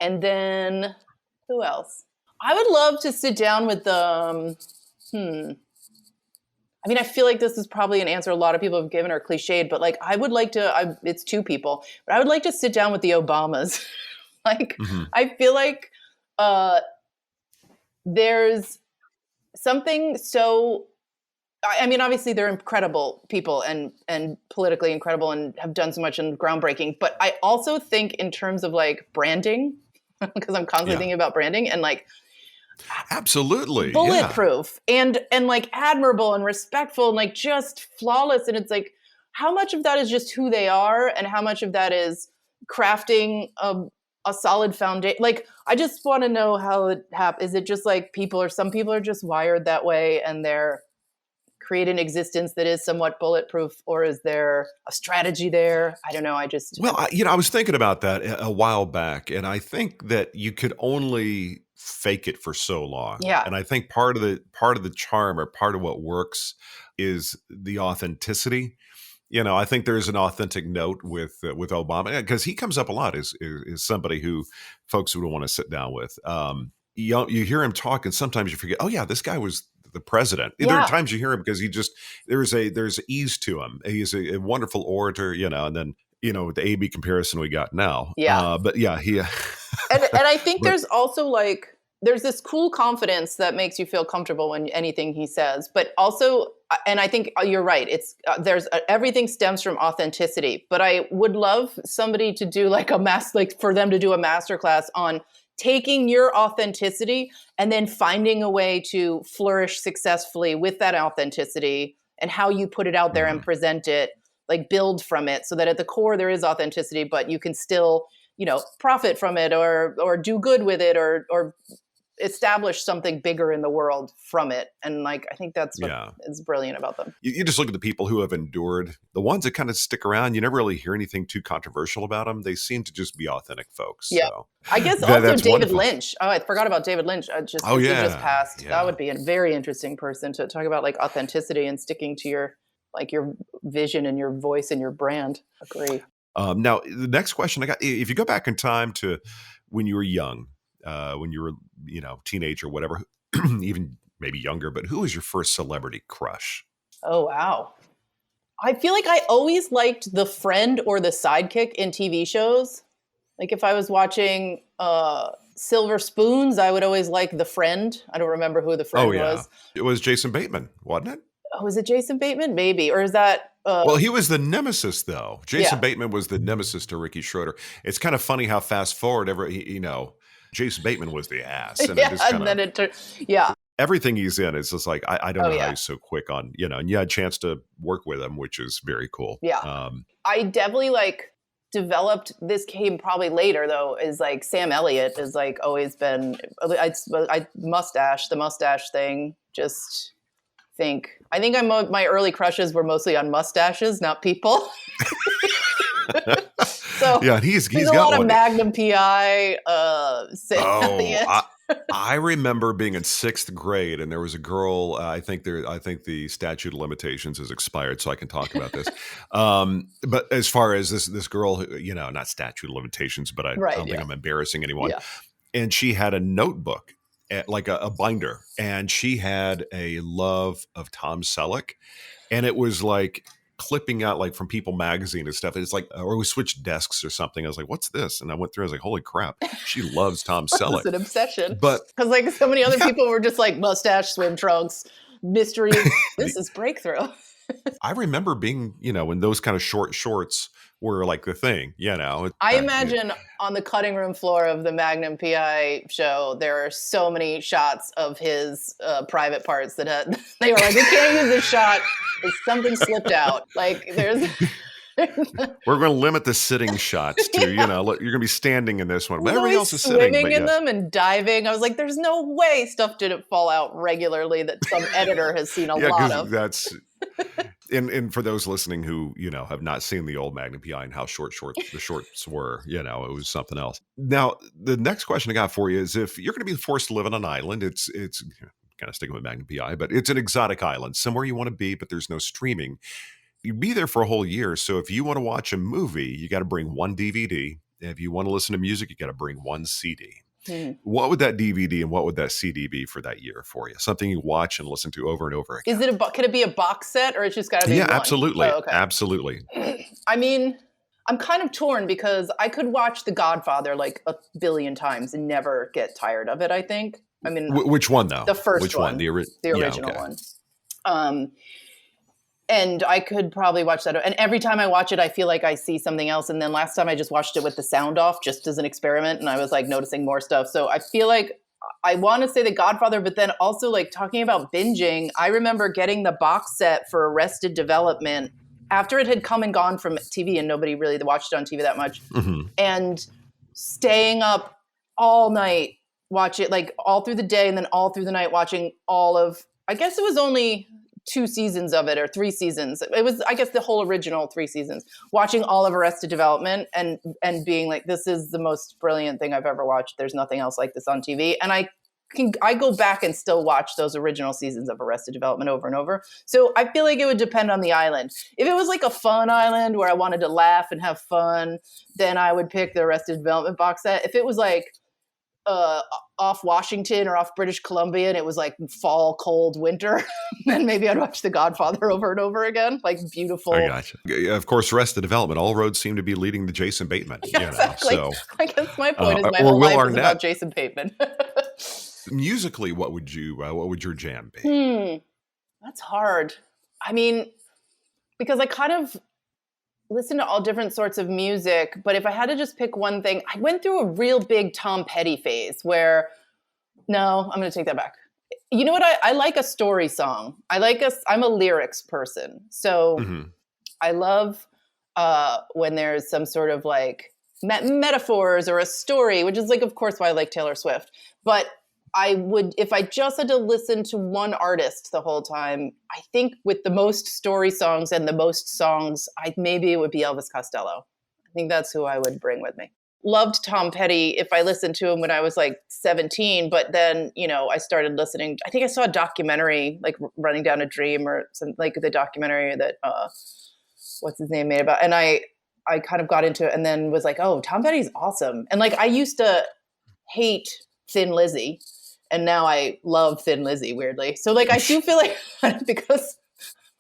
then who else? I would love to sit down with the. I feel like this is probably an answer a lot of people have given or cliched, but like I would like to. It's 2 people, but I would like to sit down with the Obamas. I feel like there's something so. Obviously they're incredible people and politically incredible and have done so much and groundbreaking. But I also think in terms of like branding, because I'm constantly thinking about branding and like absolutely bulletproof and like admirable and respectful and like just flawless. And it's like, how much of that is just who they are and how much of that is crafting a solid foundation? Like, I just want to know how it happens. Is it just like some people are just wired that way and they're create an existence that is somewhat bulletproof, or is there a strategy there? I don't know. I was thinking about that a while back, and I think that you could only fake it for so long. Yeah. And I think part of the charm, or part of what works, is the authenticity. I think there's an authentic note with Obama, because he comes up a lot as somebody who folks would want to sit down with. You hear him talk, and sometimes you forget, oh yeah, this guy was the president. Yeah. There are times you hear him because there's ease to him. He's a wonderful orator, and then with the AB comparison we got now. Yeah. But yeah, he and I think there's also there's this cool confidence that makes you feel comfortable when anything he says, but also, and I think you're right. It's everything stems from authenticity, but I would love somebody to do for them to do a masterclass on taking your authenticity and then finding a way to flourish successfully with that authenticity, and how you put it out there and present it, build from it, so that at the core there is authenticity, but you can still, profit from it or do good with it or establish something bigger in the world from it. And I think that's what is brilliant about them. You just look at the people who have endured, the ones that kind of stick around. You never really hear anything too controversial about them. They seem to just be authentic folks. Yeah. So I guess also David wonderful. Lynch. Oh, I forgot about David Lynch. He just passed. Yeah. That would be a very interesting person to talk about authenticity and sticking to your vision and your voice and your brand. Agree. Now, the next question I got, if you go back in time to when you were young, when you were, teenage or whatever, even maybe younger, but who was your first celebrity crush? Oh, wow. I feel like I always liked the friend or the sidekick in TV shows. If I was watching Silver Spoons, I would always like the friend. I don't remember who the friend was. It was Jason Bateman, wasn't it? Oh, was it Jason Bateman? Maybe. Or is that... well, he was the nemesis, though. Jason Bateman was the nemesis to Ricky Schroeder. It's kind of funny how fast forward Jason Bateman was the ass. And then it turned... Everything he's in is just I don't know how he's so quick on, and you had a chance to work with him, which is very cool. Yeah. I definitely developed, this came probably later though, is Sam Elliott has always been, the mustache thing, just... I think my early crushes were mostly on mustaches, not people. So yeah, he's got a lot of Magnum PI. I remember being in 6th grade, and there was a girl. I think the statute of limitations has expired, so I can talk about this. But as far as this girl, not statute of limitations, but I don't think I'm embarrassing anyone. Yeah. And she had a notebook, like a binder, and she had a love of Tom Selleck, and it was clipping out from People magazine and stuff. It's or we switched desks or something. I was like, what's this? And I went through, I was like, holy crap, she loves Tom Selleck. It's an obsession. But because so many other people were just mustache, swim trunks, mystery. This is breakthrough. I remember being, when those kind of short shorts were the thing, I imagine on the cutting room floor of the Magnum PI show, there are so many shots of his private parts that they were we can't use this shot. Something slipped out. There's... We're going to limit the sitting shots to, you're going to be standing in this one. But everybody else is swimming sitting. in them and diving. I was like, there's no way stuff didn't fall out regularly that some editor has seen a lot of. That's... And for those listening who, have not seen the old Magnum PI and how short the shorts were, it was something else. Now, the next question I got for you is, if you're going to be forced to live on an island, it's kind of sticking with Magnum PI, but it's an exotic island, somewhere you want to be, but there's no streaming. You'd be there for a whole year. So if you want to watch a movie, you got to bring one DVD. If you want to listen to music, you got to bring one CD. What would that DVD and what would that CD be for that year for you? Something you watch and listen to over and over again. Can it be a box set, or it's just got to be one? Absolutely. Oh, okay. Absolutely. I mean, I'm kind of torn because I could watch The Godfather a billion times and never get tired of it, I think. I mean, which one though? The first one. The original one. And I could probably watch that. And every time I watch it, I feel like I see something else. And then last time I just watched it with the sound off, just as an experiment. And I was noticing more stuff. So I feel like I want to say The Godfather, but then also talking about binging, I remember getting the box set for Arrested Development after it had come and gone from TV and nobody really watched it on TV that much, Mm-hmm. and staying up all night, watch it like all through the day and then all through the night watching all of, I guess it was only 2 seasons of it or 3 seasons. It was, I guess, the whole original 3 seasons, watching all of Arrested Development and being like, this is the most brilliant thing I've ever watched. There's nothing else like this on TV. And I go back and still watch those original seasons of Arrested Development over and over. So I feel like it would depend on the island. If it was like a fun island where I wanted to laugh and have fun, then I would pick the Arrested Development box set. If it was like off Washington or off British Columbia and it was like fall, cold winter, then maybe I'd watch The Godfather over and over again. Like beautiful. I gotcha. Of course, Arrested Development, all roads seem to be leading to Jason Bateman. Yeah, exactly. So, I guess my point is my or whole Will life is Arnett. about Jason Bateman. Musically, what would your jam be? That's hard. I mean, because I kind of listen to all different sorts of music, but if I had to just pick one thing, I went through a real big Tom Petty phase where, no, I'm going to take that back. You know what? I like a story song. I'm a lyrics person. So I love when there's some sort of like metaphors or a story, which is like, of course, why I like Taylor Swift. But I would, if I just had to listen to one artist the whole time, I think with the most story songs and the most songs, maybe it would be Elvis Costello. I think that's who I would bring with me. Loved Tom Petty if I listened to him when I was like 17, but then, I started listening. I think I saw a documentary, like Running Down a Dream or some, like the documentary that, what's his name made about, and I kind of got into it and then was like, oh, Tom Petty's awesome. And like, I used to hate Thin Lizzy. And now I love Thin Lizzy, weirdly. So like, I do feel like because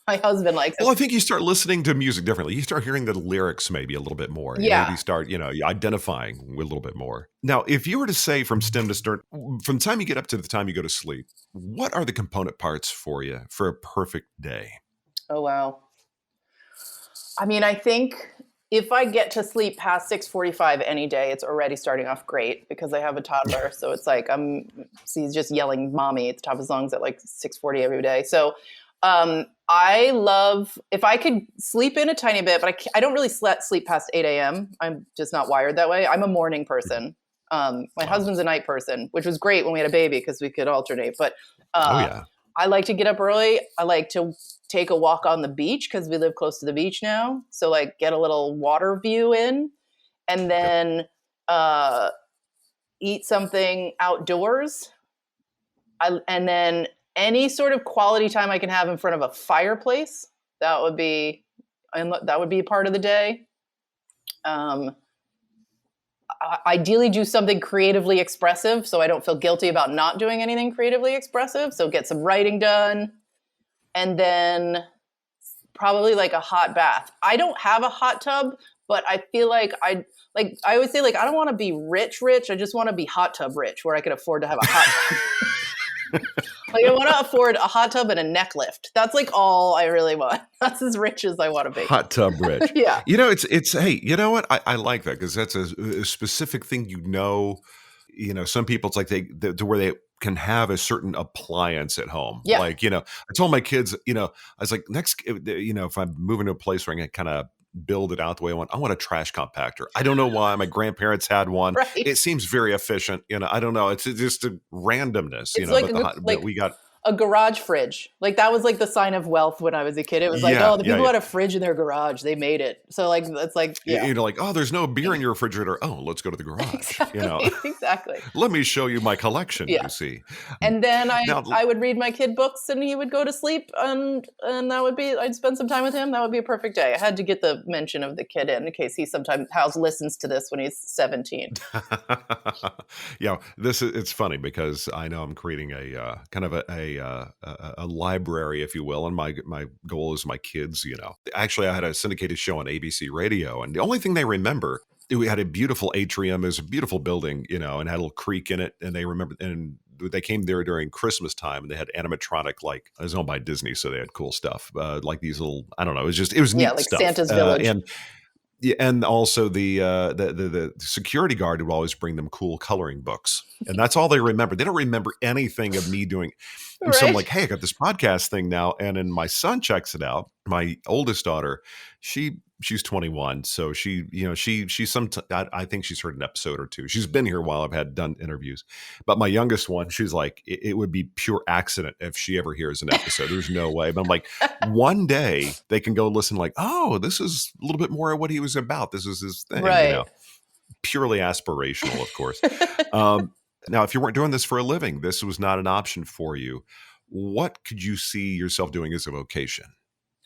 my husband likes it. Well, I think you start listening to music differently. You start hearing the lyrics maybe a little bit more. Yeah. Maybe start, identifying with a little bit more. Now, if you were to say from stem to stern, from the time you get up to the time you go to sleep, what are the component parts for you for a perfect day? Oh, wow. I mean, I think if I get to sleep past 6:45 any day, it's already starting off great because I have a toddler. So it's like he's just yelling "mommy" at the top of his lungs at like 6:40 every day. So I love if I could sleep in a tiny bit, but I don't really sleep past 8 a.m. I'm just not wired that way. I'm a morning person. My husband's a night person, which was great when we had a baby because we could alternate. But I like to get up early. I like to take a walk on the beach because we live close to the beach now. So like get a little water view in and then eat something outdoors. And then any sort of quality time I can have in front of a fireplace, that would be a part of the day. Ideally do something creatively expressive so I don't feel guilty about not doing anything creatively expressive. So get some writing done. And then probably like a hot bath. I don't have a hot tub, but I feel like I always say, like, I don't want to be rich. I just want to be hot tub rich where I can afford to have a hot tub. Like I want to afford a hot tub and a neck lift. That's like all I really want. That's as rich as I want to be. Hot tub rich. Yeah. It's hey, you know what? I like that because that's a specific thing, some people, it's like to where they can have a certain appliance at home. Yeah. Like, I told my kids, I was like, next, if I'm moving to a place where I can kind of build it out the way I want a trash compactor. I don't know why. My grandparents had one. Right. It seems very efficient. I don't know. It's just a randomness, it's like but we got a garage fridge. Like that was like the sign of wealth when I was a kid. It was like, the people who had a fridge in their garage, they made it. So like, it's like, like, oh, there's no beer in your refrigerator. Oh, let's go to the garage. Exactly. Exactly. Let me show you my collection. You see. And then I would read my kid books and he would go to sleep and that would be, I'd spend some time with him. That would be a perfect day. I had to get the mention of the kid in case he sometimes listens to this when he's 17. It's funny because I know I'm creating a kind of a library, if you will, and my goal is my kids. Actually, I had a syndicated show on ABC Radio, and the only thing they remember, we had a beautiful atrium, it was a beautiful building, and had a little creek in it, and they remember, and they came there during Christmas time, and they had animatronic, like it was owned by Disney, so they had cool stuff, like these little, I don't know, it was neat like stuff. Santa's Village. And Yeah, and also the security guard would always bring them cool coloring books, and that's all they remember. They don't remember anything of me doing. And so I'm Right. like, hey, I got this podcast thing now, and then my son checks it out. My oldest daughter, she's 21, so I think she's heard an episode or two. She's been here while I've had done interviews, but my youngest one, she's like, it would be pure accident if she ever hears an episode. There's no way. But I'm like, one day they can go listen, like, oh, this is a little bit more of what he was about. This is his thing, Right. purely aspirational, of course. Now, if you weren't doing this for a living, this was not an option for you. What could you see yourself doing as a vocation?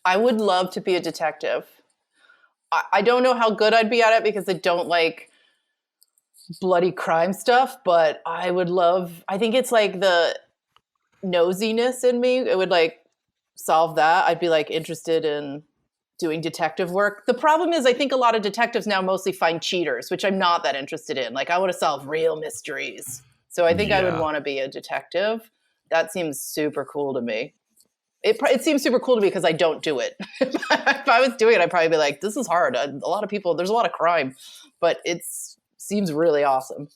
I would love to be a detective. I don't know how good I'd be at it because I don't like bloody crime stuff, but I think it's like the nosiness in me. It would like solve that. I'd be like interested in doing detective work. The problem is I think a lot of detectives now mostly find cheaters, which I'm not that interested in. Like I want to solve real mysteries. So I think I would want to be a detective. That seems super cool to me. It seems super cool to me because I don't do it. If I was doing it, I'd probably be like, this is hard. A lot of people, there's a lot of crime, but it seems really awesome.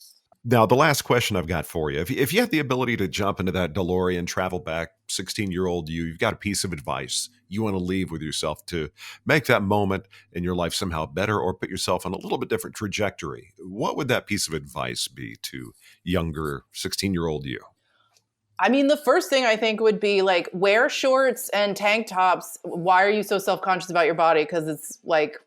Now, the last question I've got for you, if you had the ability to jump into that DeLorean, travel back, 16-year-old you've got a piece of advice you want to leave with yourself to make that moment in your life somehow better or put yourself on a little bit different trajectory, what would that piece of advice be to younger 16-year-old you? I mean, the first thing I think would be like, wear shorts and tank tops. Why are you so self-conscious about your body? Because it's like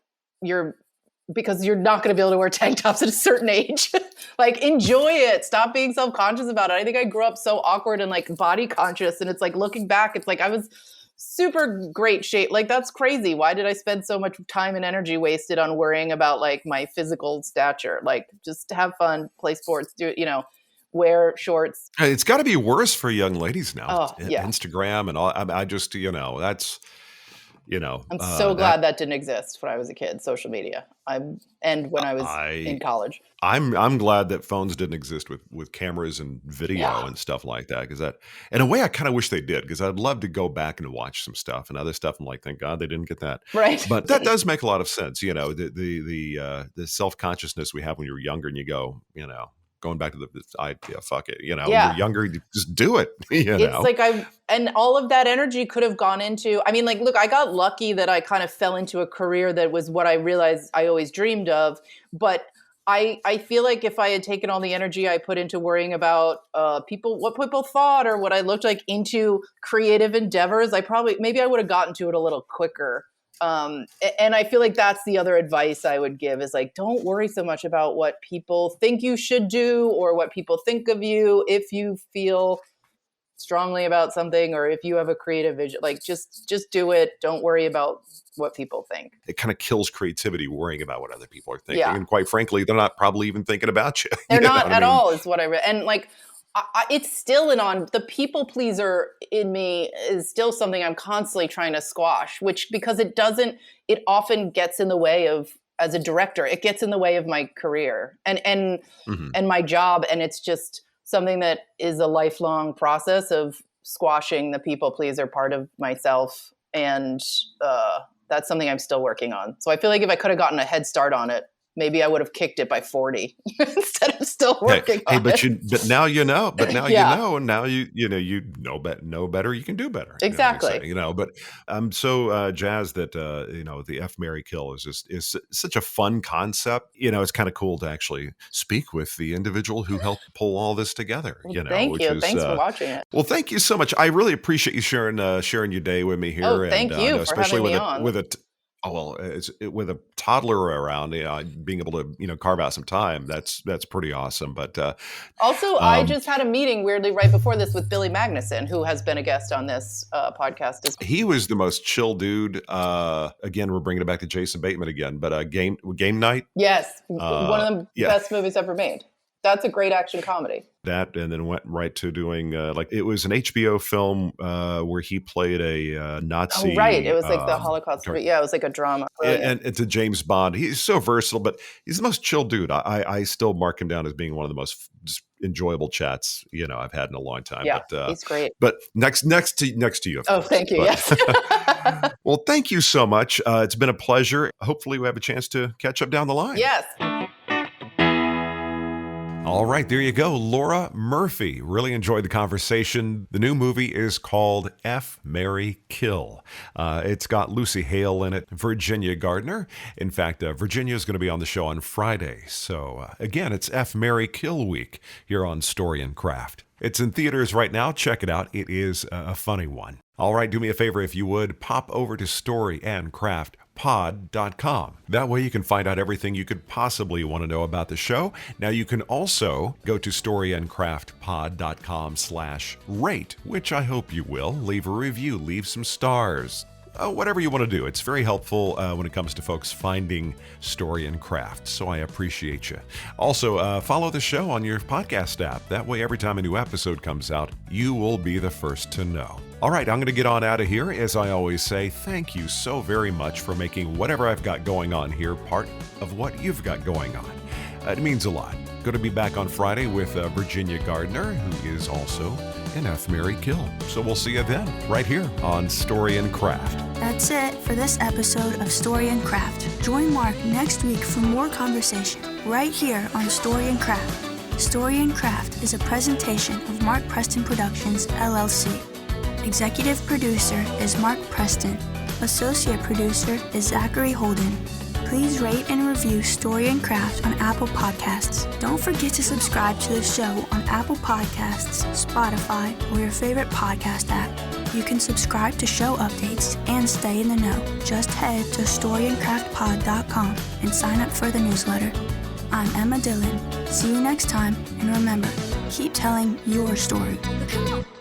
because you're not going to be able to wear tank tops at a certain age. Like, enjoy it. Stop being self-conscious about it. I think I grew up so awkward and like body conscious. And it's like, looking back, it's like I was super great shape. Like, that's crazy. Why did I spend so much time and energy wasted on worrying about like my physical stature? Like, just have fun, play sports, wear shorts. It's got to be worse for young ladies now. Oh, yeah. Instagram and all. I just, that's, I'm so glad that didn't exist when I was a kid, social media. When I was in college. I'm glad that phones didn't exist with cameras and video and stuff like that. Because that, in a way, I kind of wish they did, because I'd love to go back and watch some stuff and other stuff. I'm like, thank God they didn't get that. Right. But that does make a lot of sense. The self-consciousness we have when you're younger and you go, going back to the idea, fuck it, when you're younger, you just do it. It's like and all of that energy could have gone into, I mean, like, look, I got lucky that I kind of fell into a career that was what I realized I always dreamed of. But I feel like if I had taken all the energy I put into worrying about what people thought or what I looked like into creative endeavors, maybe I would have gotten to it a little quicker. And I feel like that's the other advice I would give is like, don't worry so much about what people think you should do or what people think of you. If you feel strongly about something or if you have a creative vision, like just do it. Don't worry about what people think. It kind of kills creativity worrying about what other people are thinking. Yeah. And quite frankly, they're not probably even thinking about you. They're not at all is what I read. And like, it's still the people pleaser in me is still something I'm constantly trying to squash, because it often gets in the way of, as a director, it gets in the way of my career and my job. And it's just something that is a lifelong process of squashing the people pleaser part of myself. And that's something I'm still working on. So I feel like if I could have gotten a head start on it, maybe I would have kicked it by 40 instead of still working on it. But now you know. But now you know, and now you know better. You can do better. Exactly. But I'm so jazzed that the F, Marry, Kill is such a fun concept. It's kind of cool to actually speak with the individual who helped pull all this together. Well, thank you. Thanks for watching it. Well, thank you so much. I really appreciate you sharing your day with me here. Oh, thank you for having me on. With a toddler around, being able to carve out some time, that's pretty awesome. But also, I just had a meeting weirdly right before this with Billy Magnuson, who has been a guest on this podcast as well. He was the most chill dude. Again, we're bringing it back to Jason Bateman again, but game night. Yes, one of the best movies ever made. That's a great action comedy. That, and then went right to doing it was an HBO film where he played a Nazi. Oh, right. It was like the Holocaust. Yeah, it was like a drama. And it's a James Bond. He's so versatile, but he's the most chill dude. I still mark him down as being one of the most enjoyable chats I've had in a long time. Yeah, but, he's great. But next to you. Of course. Thank you. Yes. Well, thank you so much. It's been a pleasure. Hopefully, we have a chance to catch up down the line. Yes. All right, there you go. Laura Murphy. Really enjoyed the conversation. The new movie is called F, Marry, Kill. It's got Lucy Hale in it, Virginia Gardner. In fact, Virginia is going to be on the show on Friday. So again, it's F, Marry, Kill week here on Story and Craft. It's in theaters right now. Check it out. It is a funny one. All right, do me a favor if you would. Pop over to storyandcraftpod.com. That way you can find out everything you could possibly want to know about the show. Now you can also go to storyandcraftpod.com/rate, which I hope you will. Leave a review, leave some stars. Whatever you want to do. It's very helpful when it comes to folks finding Story and Craft, so I appreciate you. Also, follow the show on your podcast app. That way, every time a new episode comes out, you will be the first to know. All right, I'm going to get on out of here. As I always say, thank you so very much for making whatever I've got going on here part of what you've got going on. It means a lot. Going to be back on Friday with Virginia Gardner, who is also an F, Marry, Kill. So we'll see you then, right here on Story and Craft. That's it for this episode of Story and Craft. Join Mark next week for more conversation right here on Story and Craft. Story and Craft is a presentation of Mark Preston Productions, LLC. Executive producer is Mark Preston. Associate producer is Zachary Holden. Please rate and review Story and Craft on Apple Podcasts. Don't forget to subscribe to the show on Apple Podcasts, Spotify, or your favorite podcast app. You can subscribe to show updates and stay in the know. Just head to storyandcraftpod.com and sign up for the newsletter. I'm Emma Dillon. See you next time, and remember, keep telling your story. Come on.